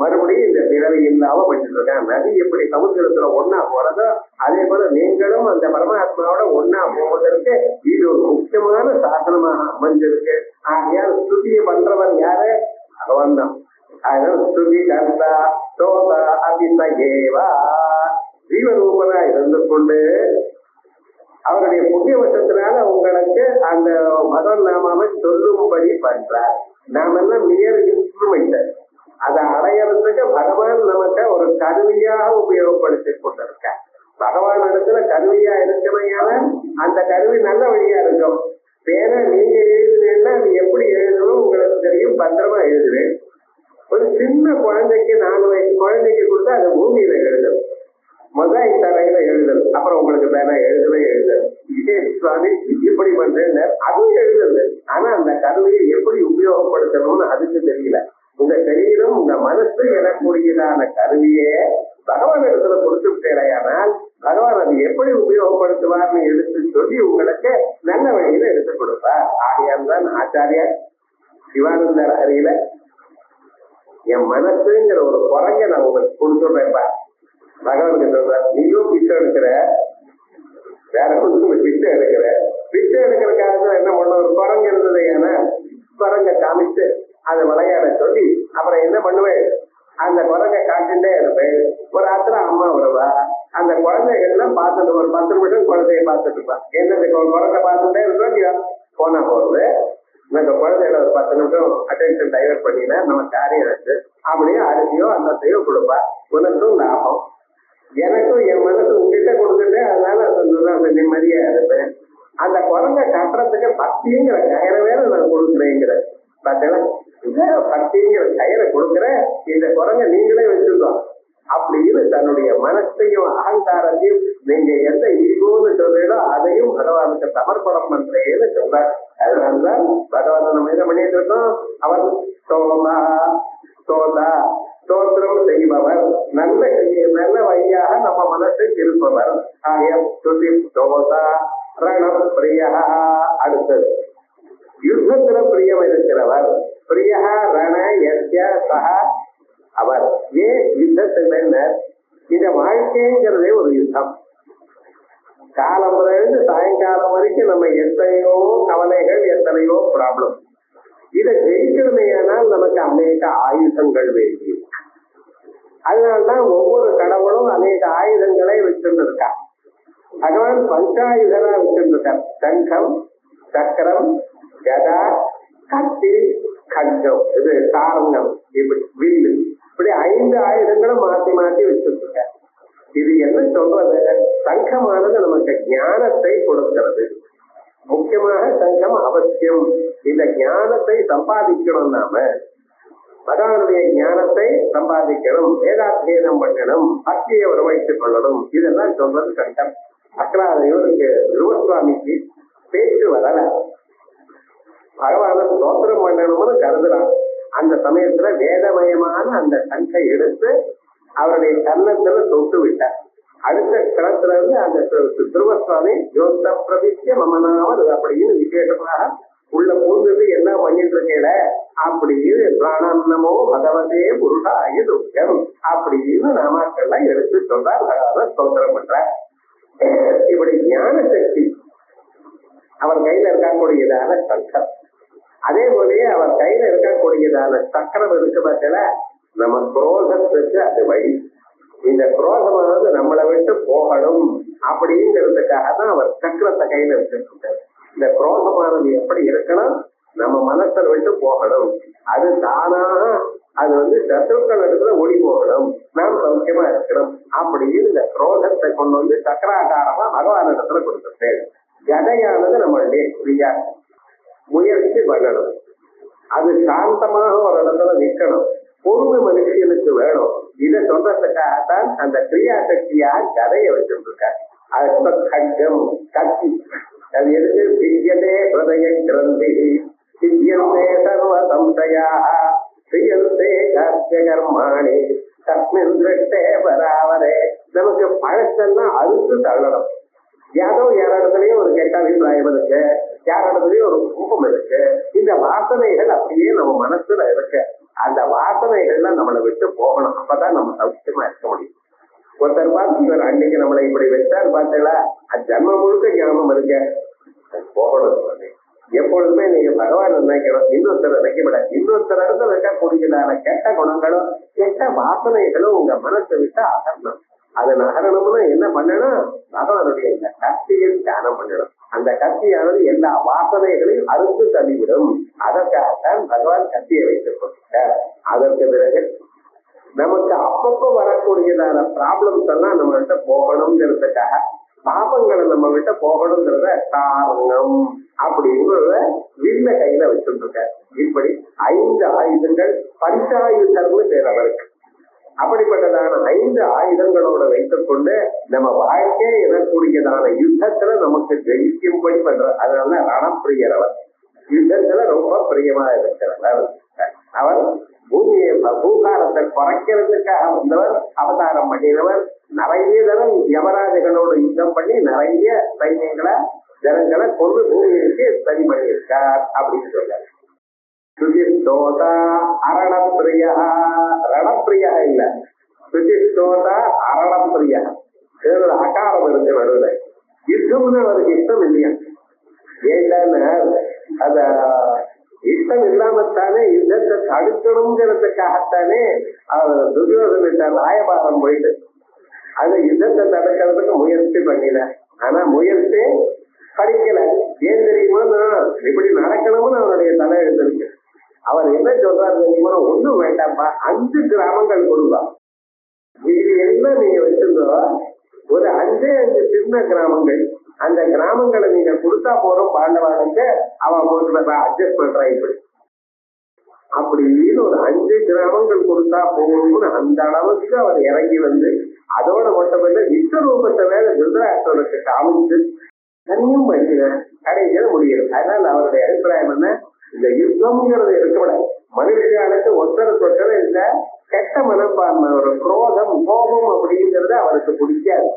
மறுபடியும் இந்த பிறவி இல்லாம பண்ணிட்டு இருக்காங்க. நதி எப்படி சமுத்திரத்துல ஒன்னா போறதோ அதே போல நீங்களும் அந்த பரமாத்மாவோட ஒன்னா போவதற்கு இது ஒரு முக்கியமான சாதனமாக அமைஞ்சிருக்கு. ஆகையால் ஸ்துதியை பண்றவர் யாரு, பகவான் தான். அதனால ஸ்துதி கர்த்தா சோதா அபிசேவா ஜீவரூபனா இருந்து கொண்டு அவருடைய புண்ணிய வசத்தினால உங்களுக்கு அந்த பகவன் நாமாவை சொல்லும்படி பண்றார். நாமெல்லாம் மியர் இன்ஸ்ட்ருமெண்ட். அதை அடையறதுக்கு பகவான் நமக்கு ஒரு கருவியாக உபயோகப்படுத்தி கொண்டிருக்க. பகவான் இடத்துல கருவியா இருக்கமையான அந்த கருவி நல்ல வழியா இருக்கும். பேர நீங்க எழுதுனீங்கன்னா அது எப்படி எழுதணும் உங்களுக்கு தெரியும், பத்திரமா எழுதுவேன். ஒரு சின்ன குழந்தைக்கு 4 வயசு குழந்தைக்கு கொடுத்தா அது பூமியில எழுதும், மொசாய் தரையில எழுதுது. அப்புறம் உங்களுக்கு வேணா எழுதவே எழுதுது. சுவாமி இப்படி பண்றேன்னு அதுவும் எழுதுது. ஆனா அந்த கருவியை எப்படி உபயோகப்படுத்தணும்னு அதுக்கு தெரியல. உங்க சரீரம் உங்க மனசு எனக்கூடியதான கருவியே பகவான் இடத்துல கொடுத்து விட்டேனால் பகவான் அதை எப்படி உபயோகப்படுத்துவார்னு எடுத்து சொல்லி உங்களுக்கு நல்ல வழியில எடுத்து கொடுப்பார். ஆகையால் தான் ஆச்சாரியார் சிவானந்தர் அறியில என் மனசுங்கிற ஒரு குறைஞ்ச நான் உங்களுக்கு கொடுத்துடுறேன்ப்பா. பகவானுக்கு சொல்ற, நீயும் பிச்சை எடுக்கிற, வேற ஒன்றும் பிச்சை எடுக்கிற. பிச்சை எடுக்கிறதுக்காக என்ன பண்ண, ஒரு குரங்கு இருந்தது. ஏன்னா குரங்க காமிச்சு அதை விளையாட சொல்லி அப்புறம் என்ன பண்ணுவேன், அந்த குரங்கை காட்டுட்டே இருப்பேன். ஒரு ஆத்துல அம்மா வருவா, அந்த குழந்தைகள்லாம் பார்த்துட்டு ஒரு 10 நிமிஷம் குழந்தைய பார்த்துட்டு இருப்பான். என்ன குரங்கை பார்த்துட்டே இருக்கோம், போனா போறது. இந்த குழந்தைகளை ஒரு 10 நிமிஷம் அட்டென்ஷன் டைவர்ட் பண்ணினா நம்ம காரியம் இருக்கு. அப்படியே அரிசியோ அன்னத்தையோ கொடுப்பா. உனக்கும் லாபம், எனக்கும் என் மனசு உங்ககிட்ட கொடுத்துட்டு அதனால அந்த நிம்மதியா இருப்பேன். அந்த குரங்கை கட்டுறதுக்கு பக்திங்கிற கயிறை வேற நான் கொடுக்குறேங்கிற பார்த்தேன். பக்திங்கிற கயிறை கொடுக்குற இந்த குரங்கை நீங்களே வச்சிருக்கோம் அப்படின்னு தன்னுடைய மனசையும் அகங்காரத்தையும் நீங்க எந்த ஈகோன்னு சொல்றீங்களோ அதையும் பகவானுக்கு சமர்ப்பணம் பண்றேன்னு சொல்றார். அதனால்தான் பகவான் நம்ம என்ன பண்ணிட்டு இருக்கோம், அவர் சோதா சோதா ஸ்தோத்திரம் செய்பவர், நல்ல வழியாக நம்ம மனசை இருப்பவர். ரணப்பிரியா. அடுத்தது யுத்தத்துல பிரியம் இருக்கிறவர். பிரியா ரண யஸ்ய சஹ அவர். ஏன் யுத்தத்துல இந்த வாழ்க்கைங்கிறதே ஒரு யுத்தம். காலம்புலேருந்து சாயங்காலம் வரைக்கும் நம்ம எத்தனையோ கவலைகள், எத்தனையோ ப்ராப்ளம். இதை ஜெயிக்கணுமேயானால் நமக்கு அநேக ஆயுதங்கள் வேண்டி. அதனால்தான் ஒவ்வொரு கடவுளும் அநேக ஆயுதங்களை வச்சிருந்திருக்கா. பகவான் பஞ்சாயுதரா வச்சிருந்திருக்கார். சங்கம், சக்கரம், கதா, கத்தி, கஞ்சம், இது சாரங்கம், இப்படி வில்லு, இப்படி 5 ஆயுதங்களும் மாத்தி மாத்தி வச்சிருக்கார். இது என்ன சொல்றது? சங்கமானது நமக்கு ஞானத்தை கொடுக்கிறது. முக்கியமாக சங்கம் அவசியம். இந்த ஞானத்தை சம்பாதிக்கணும். நாம பகவானுடைய ஞானத்தை சம்பாதிக்கணும், வேதாத்தியனம் பண்ணணும், பக்தியை வரவழைத்துக் கொள்ளணும். இதெல்லாம் சொல்றது சங்கம். அக்கலாதையோருக்கு துருவசுவாமிக்கு பேச்சு வரல. பகவான ஸ்தோத்திரம் பண்ணணும்னு கருதுறான். அந்த சமயத்துல வேதமயமான அந்த சங்கை எடுத்து அவருடைய கன்னத்துல தொட்டு விட்டார். அடுத்த கிளத்துல இருந்து அந்த துருவசுவாமி ஜோத்த பிரதிஷ்ய மமனாவது அப்படின்னு விசேஷமாக உள்ள பூந்துட்டு என்ன பண்ணிட்டு இருக்கேல அப்படின்னு பிராணன்னமோ பகவதே புருஷாய துக்கம் அப்படின்னு நாமாக்கள்லாம் எடுத்து சொல்றார். பகவான ஸ்தோத்திரம் பண்றார். இப்படி ஞான சக்தி அவர் கையில இருக்கக்கூடியதான சங்கம், அதே போலயே அவர் கையில இருக்கக்கூடியதான சக்கரம் இருக்கு பார்த்தல, நம்ம குரோதத்துக்கு அது வழி. இந்த குரோதமானது நம்மளை விட்டு போகணும் அப்படிங்கிறதுக்காக தான் அவர் சக்கரத்தை கையில வச்சிருக்காரு. இந்த குரோதமானது எப்படி இருக்கணும்? நம்ம மனசை விட்டு போகணும். அது தானாக அது சத்ருக்கள் இடத்துல ஓடி போகணும், நாம் சௌக்கியமா இருக்கணும் அப்படின்னு இந்த குரோதத்தை கொண்டு சக்கராகாரமா பகவான் இடத்துல கொடுத்துட்டேன். கதையானது நம்மளுடைய கிரியா, முயற்சி பண்ணணும். அது சாந்தமாக ஒரு இடத்துல நிற்கணும். பொறுமை மனுஷனுக்கு வேணும். இதை சொல்றதுக்காகத்தான் அந்த கிரியா சக்தியா கதையை வச்சிருக்காரு. அது கட்டம், கத்தி. அது எடுத்து சித்தியதே ஹிருதய கிரந்தி, சித்தியந்தே சர்வ சம்சயா, ஸ்ரீயந்தே கார்த்திய கர்மாணி தஸ்மின் திருஷ்டே பராவரே. நமக்கு பழக்கெல்லாம் அறுத்து தள்ளணும். யாரோ யாரிடத்துலயும் ஒரு கெட்ட அபிப்பிராயம் இருக்கு, யாரிடத்துலயும் ஒரு கோபம் இருக்கு. இந்த வாசனைகள் அப்படியே நம்ம மனசுல இருக்கு. அந்த வாசனைகள்லாம் நம்மளை விட்டு போகணும். அப்பதான் நம்ம சௌக்கியமா இருக்க முடியும். ஒருத்தர் பார்த்து இவர் அன்னைக்கு நம்மளை இப்படி வச்சார் பார்த்தீங்களா, அது ஜன்ம முழுக்க ஞாபகம் இருக்க போகணும். எப்பொழுதுமே நீங்க பகவான் நினைக்கணும், இன்னொருத்தர் நினைக்கப்பட. இன்னொருத்தர் இடத்துல இருக்கக்கூடியதான கெட்ட குணங்களும் கெட்ட வாசனைகளும் உங்க மனசை விட்டு அகறணும். அதை நகரணும்னா என்ன பண்ணணும்? பகவானுடைய இந்த கத்தியை தியானம் பண்ணணும். அந்த கத்தியானது எல்லா வாசனைகளையும் அறுத்து தள்ளிவிடும். அதற்காகத்தான் பகவான் கத்தியை வைத்துக் கொண்டார். அதற்கு பிறகு நமக்கு அப்பப்போ வரக்கூடியதான ப்ராப்ளம்ஸ் எல்லாம் நம்ம கிட்ட போகணுங்கிறதுக்காக, பாபங்களை நம்ம விட்ட போகணுங்கிறத காரணம் அப்படிங்கிறத வில்ல கையில வச்சுருக்க. இப்படி 5 ஆயுதங்கள் பஞ்சாயுதம்னு பேர் அவருக்கு. அப்படிப்பட்டதான 5 ஆயுதங்களோட வைத்துக் கொண்டு நம்ம வாழ்க்கையை எழக்கூடியதான யுத்தத்துல நமக்கு ஜெயிக்கும்படி பண்ற. அதனால ரணப்பிரியர் அவர். யுத்தத்துல ரொம்ப பிரியமா இருக்கிறவர். அவர் பூமியை பூகாரத்தை குறைக்கிறதுக்காக வந்தவர், அவதாரம் பண்ணினவர். நிறைய தரம் யமராஜகளோட யுத்தம் பண்ணி நிறைய சைன்யங்களை ஜனங்களை கொண்டு பூமிக்கு சரி பண்ணியிருக்கார் அப்படின்னு சொல்றாரு. சுஜிஸ்தோதா அரணப்பிரியா. ரணப்பிரியா இல்ல, சுஜிஸ்தோதா அரணப்பிரியா. அகாரம் இருக்கு நடுவில். யுத்தம்னு அவருக்கு இஷ்டம் இல்லையா? ஏன்னா அத இஷ்டம் இல்லாமத்தானே யுத்தத்தை தடுக்கணுங்கிறதுக்காகத்தானே அவர் துரியோதனிட்ட ராயபாரம் போயிட்டு அந்த யுத்தத்தை தடுக்கிறதுக்கு முயற்சி பண்ணின. ஆனா முயற்சி படிக்கல. ஏன் தெரியுமா? இப்படி நடக்கணும்னு அவருடைய தலை எழுந்திருக்கு. அவர் என்ன சொல்றாரு தெரியுமா? ஒண்ணும் வேண்டாம்ப்பா, 5 கிராமங்கள் கொடுப்பா. இது என்ன நீங்க வச்சிருந்தோ ஒரு 5 சின்ன கிராமங்கள். அந்த கிராமங்களை நீங்க கொடுத்தா போறோம் பாண்டவாளுக்கு, அவன் போட்டு அட்ஜஸ்ட் பண்றா. இப்படி அப்படின்னு ஒரு 5 கிராமங்கள் கொடுத்தா போகணும்னு அந்த அளவுக்கு அவர் இறங்கி வந்து அதோட மட்டுமல்ல விஸ்வரூபத்தை வேற திருதராஷ்டிரனுக்கு காமிச்சு தனியும் பண்ணின கடைசியில முடியும். அதனால அவருடைய அபிப்பிராயம் என்ன? இந்த யுத்தம்ங்கிறது இருக்கக்கூடாது. மனுஷனுக்கு ஒருத்தருக்கு ஒருத்தர் இந்த கெட்ட மனப்பான்மை, ஒரு குரோதம், கோபம் அப்படிங்கிறது அவருக்கு பிடிக்காது.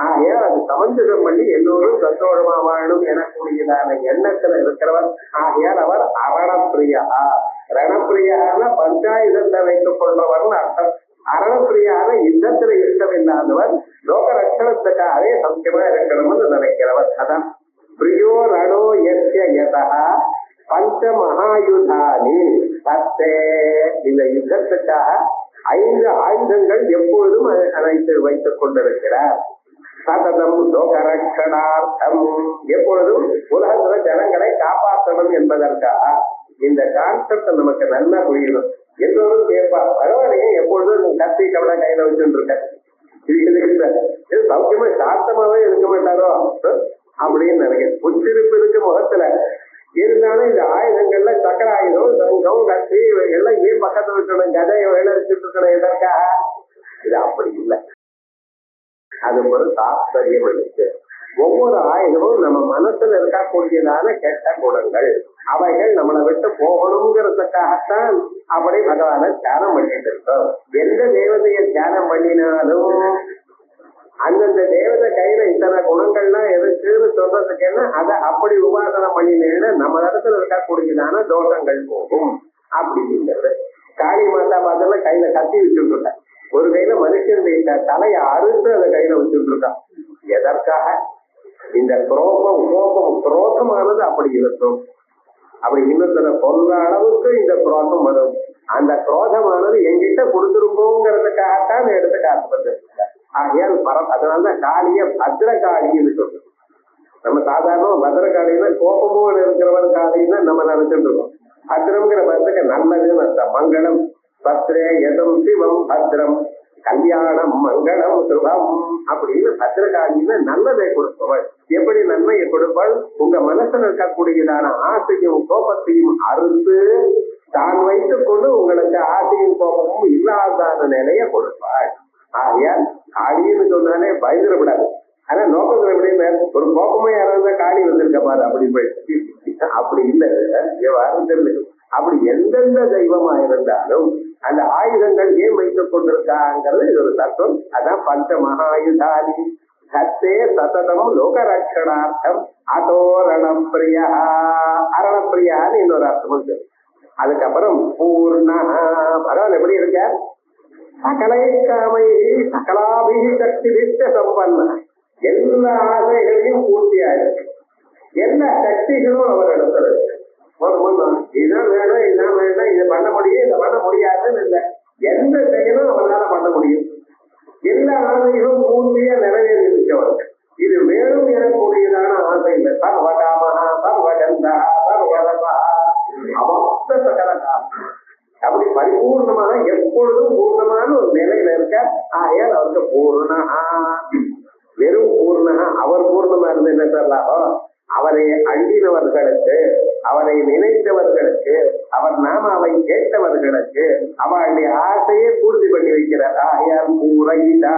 ஆகையால் அது சமஞ்சதம் பண்ணி எல்லோரும் சந்தோஷமா வாழும் எனக்கூடியதான எண்ணத்துல இருக்கிறவர். ஆகையால் அவர் அரணப்பிரியா. ரணப்பிரியான பஞ்சாயுதத்தை வைத்துக் கொள்பவர்னு அர்த்தம். அரணப்பிரியான யுத்தத்துல இஷ்டமில்லாதவர், லோக ரட்சணத்துக்காகவே சத்தியமா இருக்கணும்னு நினைக்கிறவர். அதான் பிரியோ ரணோ யதா பஞ்ச மகாயுதானி சத்தே. இந்த யுத்தத்துக்காக 5 ஆயுதங்கள் எப்பொழுதும் அனைத்து வைத்துக் கொண்டிருக்கிறார். சததம் லோகரட்சணார்த்தம், எப்பொழுதும் உலகத்துல ஜனங்களை காப்பாற்றணும் என்பதற்காக. இந்த கான்செப்ட் நமக்கு நல்லா புரியணும். எல்லோரும் கேட்பா, பரவாயில்லையே எப்பொழுதும் நீ கத்தி கவலை கையில வச்சுட்டு இருக்க, இது சௌக்கியமா சாத்தமாவே இருக்க மாட்டாரோ அப்படின்னு நினைக்கிறேன். புச்சிருப்பு இருக்கு முகத்துல. இருந்தாலும் இந்த ஆயுதங்கள்ல சக்கர ஆயுதம், சங்கம், கத்தி எல்லாம் ஏன் பக்கத்துல இருக்கணும், கதையை வேலை வச்சுட்டு இருக்கணும் எதற்காக? இது அப்படி இல்லை. அது ஒரு தாத்பரியம் இருக்கு. ஒவ்வொரு ஆயுதமும் நம்ம மனசுல இருக்கக்கூடியதான கெட்ட குணங்கள், அவைகள் நம்மளை விட்டு போகணுங்கிறதுக்காகத்தான் அப்படி பகவான தியானம் பண்ணிட்டு இருக்கோம். எந்த தேவதையை தியானம் பண்ணினாலும் அந்தந்த தேவதை கையில இத்தனை குணங்கள்லாம் எதுக்குன்னு சொல்றதுக்கு என்ன, அதை அப்படி உபாசனை பண்ணினேன்னா நம்ம இடத்துல இருக்கக்கூடியதான தோஷங்கள் போகும் அப்படிங்கிறது. காளி மாதா பார்த்தா கையில கத்தி வச்சுட்டு இருக்கா, ஒரு கையில மனுஷனுடைய தலையை அறுத்து அதை கையில வச்சுட்டு இருக்கான். எதற்காக? இந்த குரோதமானது அப்படி இருக்கும். அப்படி இன்னொருத்தரை கொல்ற அளவுக்கு இந்த குரோதம் வரும். அந்த குரோதமானது எங்கிட்ட கொடுத்துருக்கோங்கிறதுக்காகத்தான் எடுத்து காட்டுறது. ஆகையால் அதனாலதான் காளிய பத்ரகாளின்னு சொல்றோம். நம்ம சாதாரண பத்ரகாளின்னா கோபமோடு இருக்கிறவன் காளின்னா நம்ம நினைச்சிட்டு இருக்கோம். பத்ரம்ங்கிற பத்திரிக்கை நல்லதுன்னு அர்த்தம். மங்களம் பத்ரே எதம் சிவம் பத்ரம் கல்யாணம் மங்களம் சுபம் அப்படின்னு பத்திரகாளின்னு நல்லதை கொடுப்பவள். எப்படி நன்மையை கொடுப்பாள்? உங்க மனசுல இருக்கக்கூடியதான ஆசையும் கோபத்தையும் அறுத்து தான் வைத்துக் கொண்டு உங்களுக்கு ஆசையும் கோபமும் இல்லாதான நிலையை கொடுப்பாள். ஆகையால் காளின்னு சொன்னாலே பயந்துடக்கூடாது. ஆனா நோக்கத்துல எப்படின்னு ஒரு கோபமா யாராவது காளி வந்திருக்க பாரு அப்படி போயிட்டு, அப்படி இல்லை தெரிஞ்சு. அப்படி எந்தெந்த தெய்வமா இருந்தாலும் அந்த ஆயுதங்கள் ஏன் வைத்துக் கொண்டிருக்காங்கிறது இது ஒரு தத்துவம். அதான் பஞ்ச மகாயுதானி சத்தே சததம் லோகரட்சணார்த்தம் அதோரணப்பிரியா. அரணப்பிரியான்னு இன்னொரு அர்த்தம் இருக்கு. அதுக்கப்புறம் பூர்ணா. பகவான் எப்படி இருக்க? சகலை காமை சகலாபிகி சக்தி சம்பன்ன. எல்லா ஆசைகளையும் பூர்த்தியா இருக்கு. எல்லா சக்திகளும் அவர் இடத்துல இருக்கு. இதான் வேணும், இதான் வேண்டாம், இதை பண்ண முடியும், இதை பண்ண முடியாதுன்னு இல்லை. எந்த செயலும் அவரால பண்ண முடியும். எல்லா ஆசைகளும் பூர்த்தியா நிறைவேறி இருக்கவர். இது வேணும் எனக்கூடியதான ஆசை இல்லை. சர்வகாமஹா சர்வகந்தா சர்வரசா அவஸ்த சகல காமம். அப்படி பரிபூர்ணமாக எப்பொழுதும் பூர்ணமான ஒரு நிலையில இருக்க. ஆகையால் அவருக்கு பூர்ணஹா. வெறும் பூர்ணஹா. அவர் பூர்ணமா இருந்து என்ன சொல்லலாம்? அவரை அண்டினவர்களுக்கு, அவரை நினைத்தவர்களுக்கு, அவர் நாமாவை கேட்டவர்களுக்கு அவருடைய ஆசையை பூர்த்தி பண்ணி வைக்கிறார். ஆகையால் பூரைதா.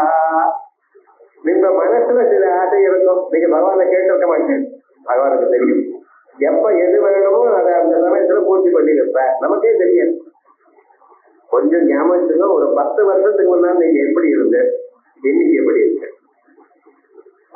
நீங்க மனசுல சில ஆசை இருக்கும். நீங்க பகவானை கேட்டிருக்க மாட்டேன். பகவானுக்கு தெரியும் எப்ப எது வேணுமோ அதை அந்த சமயத்துல பூர்த்தி பண்ணி வைப்ப. நமக்கே தெரியும். கொஞ்சம் ஞாபகத்துக்கு ஒரு 10 வருஷத்துக்கு முன்னாடி நீங்க எப்படி இருந்து இன்னைக்கு எப்படி இருக்கு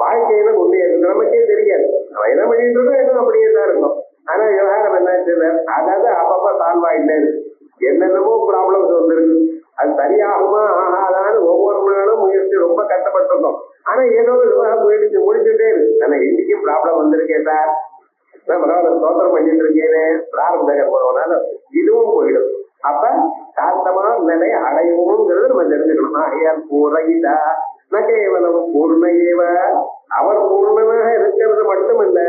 வாழ்க்கையில முன்னே நமக்கே தெரியாது. நம்ம என்ன பண்ணிட்டு இருக்கோம் எதுவும் அப்படியே தான் இருக்கும். ஆனா விவகாரம் என்ன, அதாவது அப்பப்ப சால்வ் ஆயிட்டே இருக்கு. என்னென்னமோ ப்ராப்ளம்ஸ் வந்துருக்கு. அது சரியாகுமா ஆகாதான்னு ஒவ்வொரு நாளும் முயற்சி ரொம்ப கஷ்டப்பட்டிருக்கோம். ஆனா ஏதோ விவகாரம் முடிச்சுட்டே இருக்கு. ஆனா இன்னைக்கும் ப்ராப்ளம் வந்திருக்கேன் சார், பரவாயில்ல ஸ்தோத்திரம் பண்ணிட்டு இருக்கேனே, பிராரம்ப போறவனால இதுவும் போயிடும். அப்ப சாந்தமான நிலை அடைவோங்கிறது நம்ம தெரிஞ்சுக்கணும். ஆகையால் பூரைதா கேவலம் பூர்ணையேவ. அவர் பூர்ணமாக இருக்கிறது மட்டுமல்ல,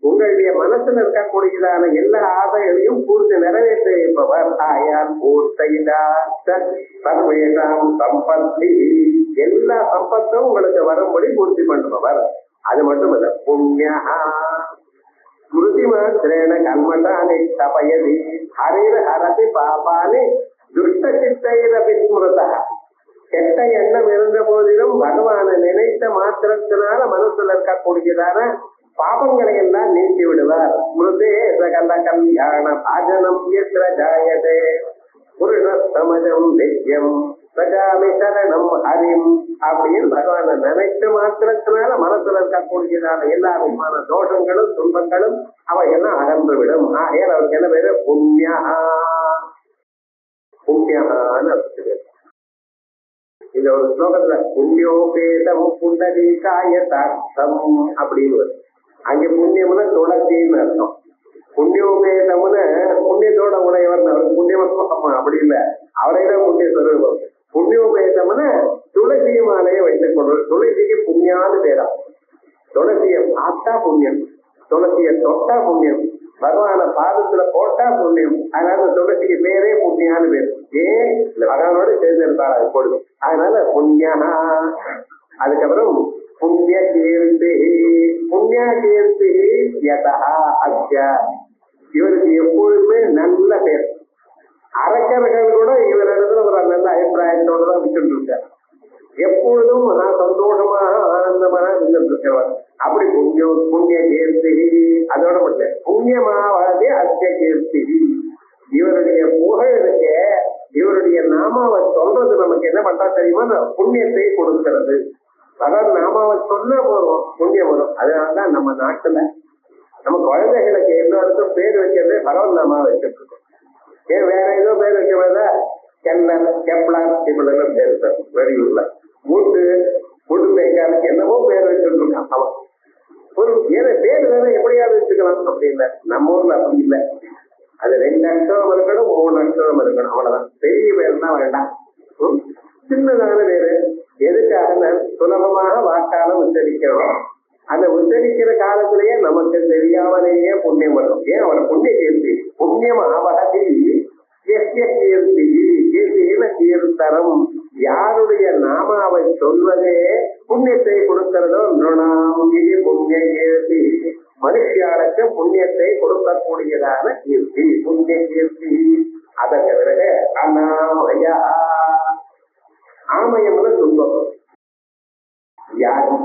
உங்களுடைய மனசுல இருக்கக்கூடியதான எல்லா ஆசைகளையும் பூர்த்தி நிறைவேற்றிருப்பவர். ஆயால் பூர்த்தைதா சர்வேஷாம் சம்பத்தி. எல்லா சம்பத்தும் உங்களுக்கு வரும்படி பூர்த்தி பண்ணுபவர். அது மட்டுமல்ல, புண்ணியா ஸ்மிருதி மாத்திரேன கல்மட்டானி தபயதி ஹரிர ஹரதி பாபானி துஷ்ட சித்தைரபி ஸ்மிருதா. கெட்ட எண்ணம் இருந்த போதிலும் பகவானை நினைத்த மாத்திரத்தினால மனசுல இருக்கக்கூடியதான பாபங்களை எல்லாம் நீக்கி விடுவார். ஸ்மிருதே சகல கல்யாண பாஜனம் எத்திர ஜாயதே புருஷ சமஜம் நித்யம் பிரஜாமி சரணம் ஹரிம் அப்படின்னு பகவானை நினைச்ச மாத்திரத்தினால மனசுல இருக்கக்கூடியதான எல்லா விதமான தோஷங்களும் துன்பங்களும் அவையெல்லாம் அகன்று விடும். ஆகையால் அவருக்கு என்ன பேரு? புண்ணியா. புண்ணியான்னு அர்த்தம். இந்த ஒரு ஸ்லோகத்துல புண்ணியோபேதம் புண்டரீகாய தார்த்தம் அப்படின்னு வரும். அங்க புண்ணியம்னு துளசின்னு அர்த்தம். புண்ணியோபேதம்னு புண்ணியத்தோட உடையவர், அவருக்கு புண்ணியமா அப்படி இல்லை, அவரைதான் புண்ணிய சொல்லுவோம். புண்ணியோபேதம்னு துளசி மாலையை வைத்துக் கொள்வது. துளசிக்கு புண்ணியான்னு பேரா. துளசியை பார்த்தா புண்ணியம், துளசியை தொட்டா புண்ணியம், பகவான பாதத்துல போட்டா புண்ணியம். அதனால துளசிக்கு பேரே புண்ணியான்னு பேரு. ஏன்? இந்த பகவானோடு சேர்ந்திருந்தார் அது பொழுது. அதனால புண்ணியா. அதுக்கப்புறம் புண்ணிய கீர்த்தி. புண்ணிய கீர்த்தி யதா அத்யா. இவருக்கு எப்பொழுதுமே நல்ல பேர். அரக்கர்கள் கூட இவரிடத்துல ஒரு நல்ல அபிப்பிராயத்தோட தான் விட்டுட்டு இருக்கார். எப்பொழுதும் நான் சந்தோஷமாக ஆனந்தமாக இருந்துட்டு இருக்கிறவர். அப்படி புண்ணிய கீர்த்தி. அதோட மட்டும் புண்ணியமாவதே அத்திய கீர்த்தி. இவருடைய புகழ் இருக்க, இவருடைய நாமாவை சொல்றது நமக்கு என்ன பண்றா தெரியுமா? புண்ணியத்தை கொடுக்கிறது. பகவான் நாமாவை சொன்ன போறோம் புண்ணியம் வரும். அதனாலதான் நம்ம நாட்டுல நம்ம குழந்தைகளுக்கு எல்லாருக்கும் பேர் வைக்கிறதே பகவான் நாமாவை வச்சுட்டு இருக்கோம். ஏன் வேற ஏதோ பேர் வைக்கிறத கெல்லர் கெப்லர் இப்படி பேர் இருக்கான் வெளியூர்ல. மூட்டு முட்டு பேக்காருக்கு என்னவோ பேர் வச்சுட்டு இருக்கான். அவன் ஒரு ஏதோ பேர் தானே எப்படியாவது வச்சுக்கலாம் அப்படின்னு. நம்ம ஊர்ல அப்படி இல்லை. அது 2 அக்ஷரம் இருக்கணும், 3 அக்ஷரம் இருக்கணும், அவ்வளவுதான். பெரிய பேர் தான் வேண்டாம். சின்னதான பேரு எதுக்காக? சுலபமாக வாக்கால உச்சரிக்கிறோம். அந்த உச்சரிக்கிற காலத்திலேயே நமக்கு தெரியாமலேயே புண்ணியம் வரும். ஏன்? அவர் புண்ணிய கீர்த்தி. புண்ணியம் ஆவகதி கீர்த்தி. கீர்த்தியில கீர்த்தரம். யாருடைய நாமாவை சொல்வதே புண்ணியத்தை கொடுக்கிறதோ நிருணாம் இது புண்ணிய கீர்த்தி. மனுஷியாளுக்கு புண்ணியத்தை கொடுக்கக்கூடியதான கீர்த்தி புண்ணிய கீர்த்தி. அதற்கு பிறகு அநாமயா. ஆமயம்னு துன்பம், வியாதி.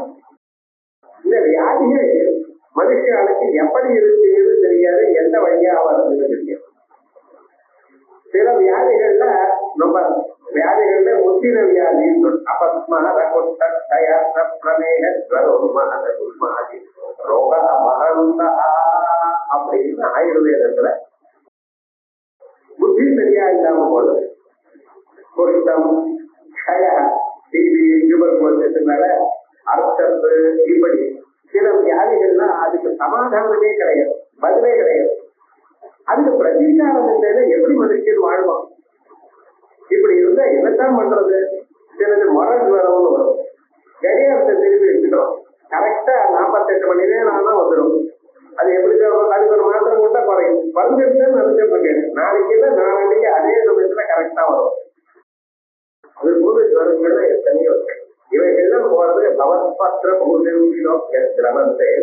இந்த வியாதிகள் மனுஷாளுக்கு எப்படி இருக்குன்னு தெரியாது, எந்த வழியா வருதுன்னு தெரியும். சில வியாதிகள்ல ரொம்ப வியாதிகள்ல முத்தின வியாதி ரோக மகந்த அப்படின்னு ஆயுர்வேதத்துல புத்தி சரியா இல்லாம போகுது. குஷ்டம், க்ஷய, டிபி, டியூபர்குலோசிஸ்னால அர்த்தத்து, இப்படி சில வியாதிகள்லாம் அதுக்கு சமாதானமே கிடையாது, பதிலே கிடையாது. அதுக்கு பிரதிகாரம் இல்லைன்னா எப்படி மனுஷன் வாழ்வான்? இப்படி இருந்தா என்னத்தான் பண்றது? சிலது மொரட்டு வரவுன்னு வரும். கடியாரத்தை திருப்பி வச்சுக்கிறோம். கரெக்டா 48 மணி நேரம் தான் வந்துடும். அது எப்படி? அதுக்கு ஒரு மாத்திரம் கூட குறையும். வந்துட்டு நினைச்சிட்டு இருக்கேன், நாளைக்கு இல்லை நாளைக்கு அதே சமயத்துல கரெக்டா வரும். அது போது ஜுவரங்கள்ல எத்தனையோ இருக்கு. இவைகள்லாம் போறது பவத்பத்திர பூஜை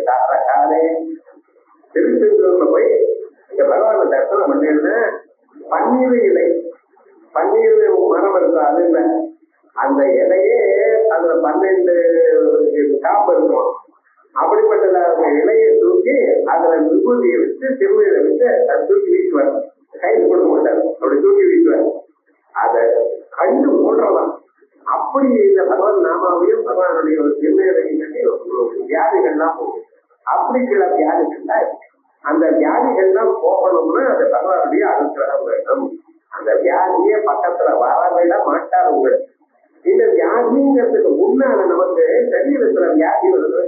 தாரகாலே. திருச்செந்தூர்ல போய் இங்க பகவான் தரிசனம் பண்ணிருந்த பன்னீர் இலை, பன்னீர் மரம் இருந்தா அது இல்லை, அந்த இலையே அதுல 12 காப்பு இருக்கும். அப்படிப்பட்ட இலையை தூக்கி அதுல விபூதியை வச்சு திருநீரை வச்சு அதை தூக்கி வீசுவார். கையில் கொடுக்க மாட்டார், அப்படி தூக்கி வீசுவார். அதை கண்டு ஓடுறதான். அப்படி இந்த பகவான் நாமாவையும் பகவானுடைய ஒரு திருநீரையும் கட்டி வியாதிகள்லாம் போகும். அப்படி சில வியாதிகள்லாம் இருக்கு. அந்த வியாதிகள்லாம் போகணும்னா அந்த பகவானுடைய அனுகிரகம் வேண்டும். அந்த வியாதியே பக்கத்துல வரவிட மாட்டார் உங்களுக்கு. இந்த வியாதிங்கிறதுக்கு முன்னால நமக்கு சரீரத்துல வியாதி வருது.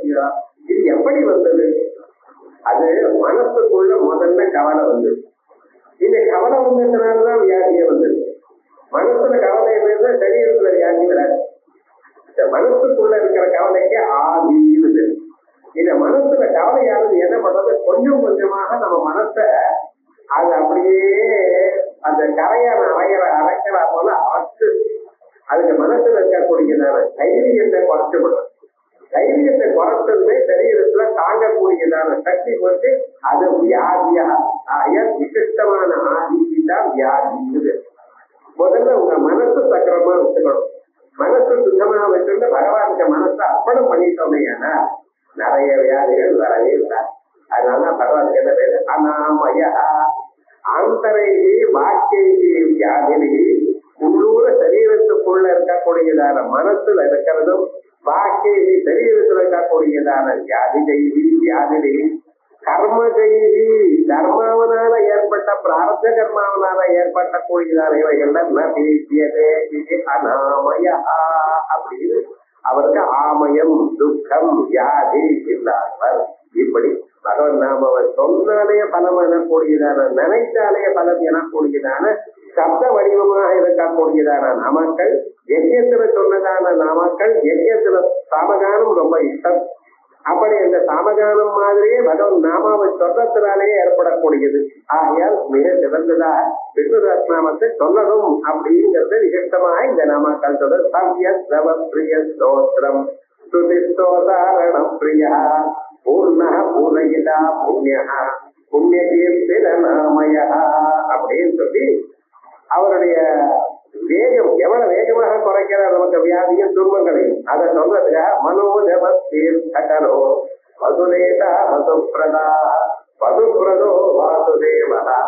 இது எப்படி வந்தது? அது மனசுக்குள்ள முதல்ல கவலை வந்தது. இந்த கவலை வந்ததுனாலதான் வியாதியே வந்தது. மனசுல கவலை இருந்தா சரீரத்துல வியாதி வராது. இந்த மனசுக்குள்ள இருக்கிற கவலைக்கு ஆதின்னு. இந்த மனசுல கவலையானது என்ன பண்றது? கொஞ்சம் கொஞ்சமாக நம்ம மனசை அது அப்படியே அந்த கரையான அரைக்கிறா போல அரைச்சு அதுக்கு மனசுல இருக்கக்கூடியதான தைரியத்தை குறைச்சுவிடும். தைரியத்தை குறைச்சதுமே சரீரத்துல தாங்கக்கூடியதான சக்தி கொண்டு அது வியாதியா விசிஷ்டமான ஆதி தான் வியாதி. முதல்ல உங்க மனசு சக்கரமா வச்சுக்கணும். மனசு சுத்தமா வச்சுட்டு பகவானுக்கு மனசை அர்ப்பணம் பண்ணிட்டோமே ஏன்னா நிறைய வியாதிகள் வரவே இல்லை. அதனால பகவானுக்கு என்ன பேரு? அநாமய. ஆந்தரைகி வாக்கியகி வியாதினி. உள்ளூர சரீரத்துக்குள்ள உள்ளுக்குள்ள இருக்கக்கூடியதான மனசுல இருக்கிறதும் பாக்கி சரீரத்தில் இருக்கக்கூடியதான வியாதி கர்ம செய்தி கர்மாவனால ஏற்பட்ட பிரார்த்த கர்மாவனால ஏற்பட்ட கூடியதான இவைகள்லாம் அனாமய அப்படின்னு அவருக்கு ஆமயம் துக்கம் வியாதி இல்லாதவர். இப்படி பகவன் நாம சொன்னாலே பலம் எனக்கூடியதான நினைத்தாலே பலம் எனக்கூடியதான சப்த வடிவமாக இருக்கக்கூடியதான நாமக்கள் யஜ்யத்துல சொன்னதான நாமக்கள் யஜ்யத்துல சாமகானம் ரொம்ப இஷ்டம். அப்படி அந்த சாமகானம் மாதிரியே பகவன் நாமாவை சொல்றதுனாலேயே ஏற்படக்கூடியது. ஆகையால் மிக சிறந்ததா விஷ்ணுதாஸ் நாமத்தை சொல்லணும் அப்படிங்கிறது விசேஷமாக இந்த நாமாக்கள் சொல்ற சவ்ய ஸ்ரவ பிரிய ஸ்தோத்திரம் ஸ்துதி ஸ்தோதாரண பிரியா பூர்ண பூர்ணயிதா புண்ணியா புண்ணிய கீர்த்திர நாமய அப்படின்னு சொல்லி அவருடைய வேகம் எவ்வளவு வேகமாக குறைக்கிறார் நமக்கு வியாதியும் துன்பங்களையும் அதை சொல்றதுக்காக மனோஜமோ வசுதேதா வசுப்பிரதா வசுப்பிரதோ வாசுதேவா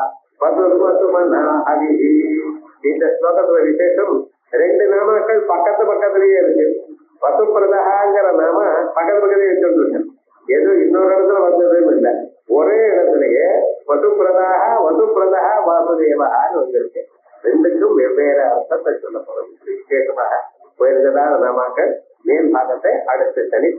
வசுமனா ஹவி. இந்த ஸ்லோகத்துல விசேஷம் 2 நாமாக்கள் பக்கத்துலயே இருக்கு. வசுப்பிரதாங்கிற நாம பக்கத்துலயே வச்சுருங்க. ஏதோ இன்னொரு இடத்துல வந்ததுன்னு இல்லை, ஒரே இடத்துலயே வசுப்பிரதா வாசுதேவான்னு வந்திருக்கு. 2க்கும் வெவ்வேறு அர்த்தத்தை சொல்லப்படும். விசேஷமாக உயர்ந்ததான நாமாக்கள் மேல் பாகத்தை அடுத்த சனி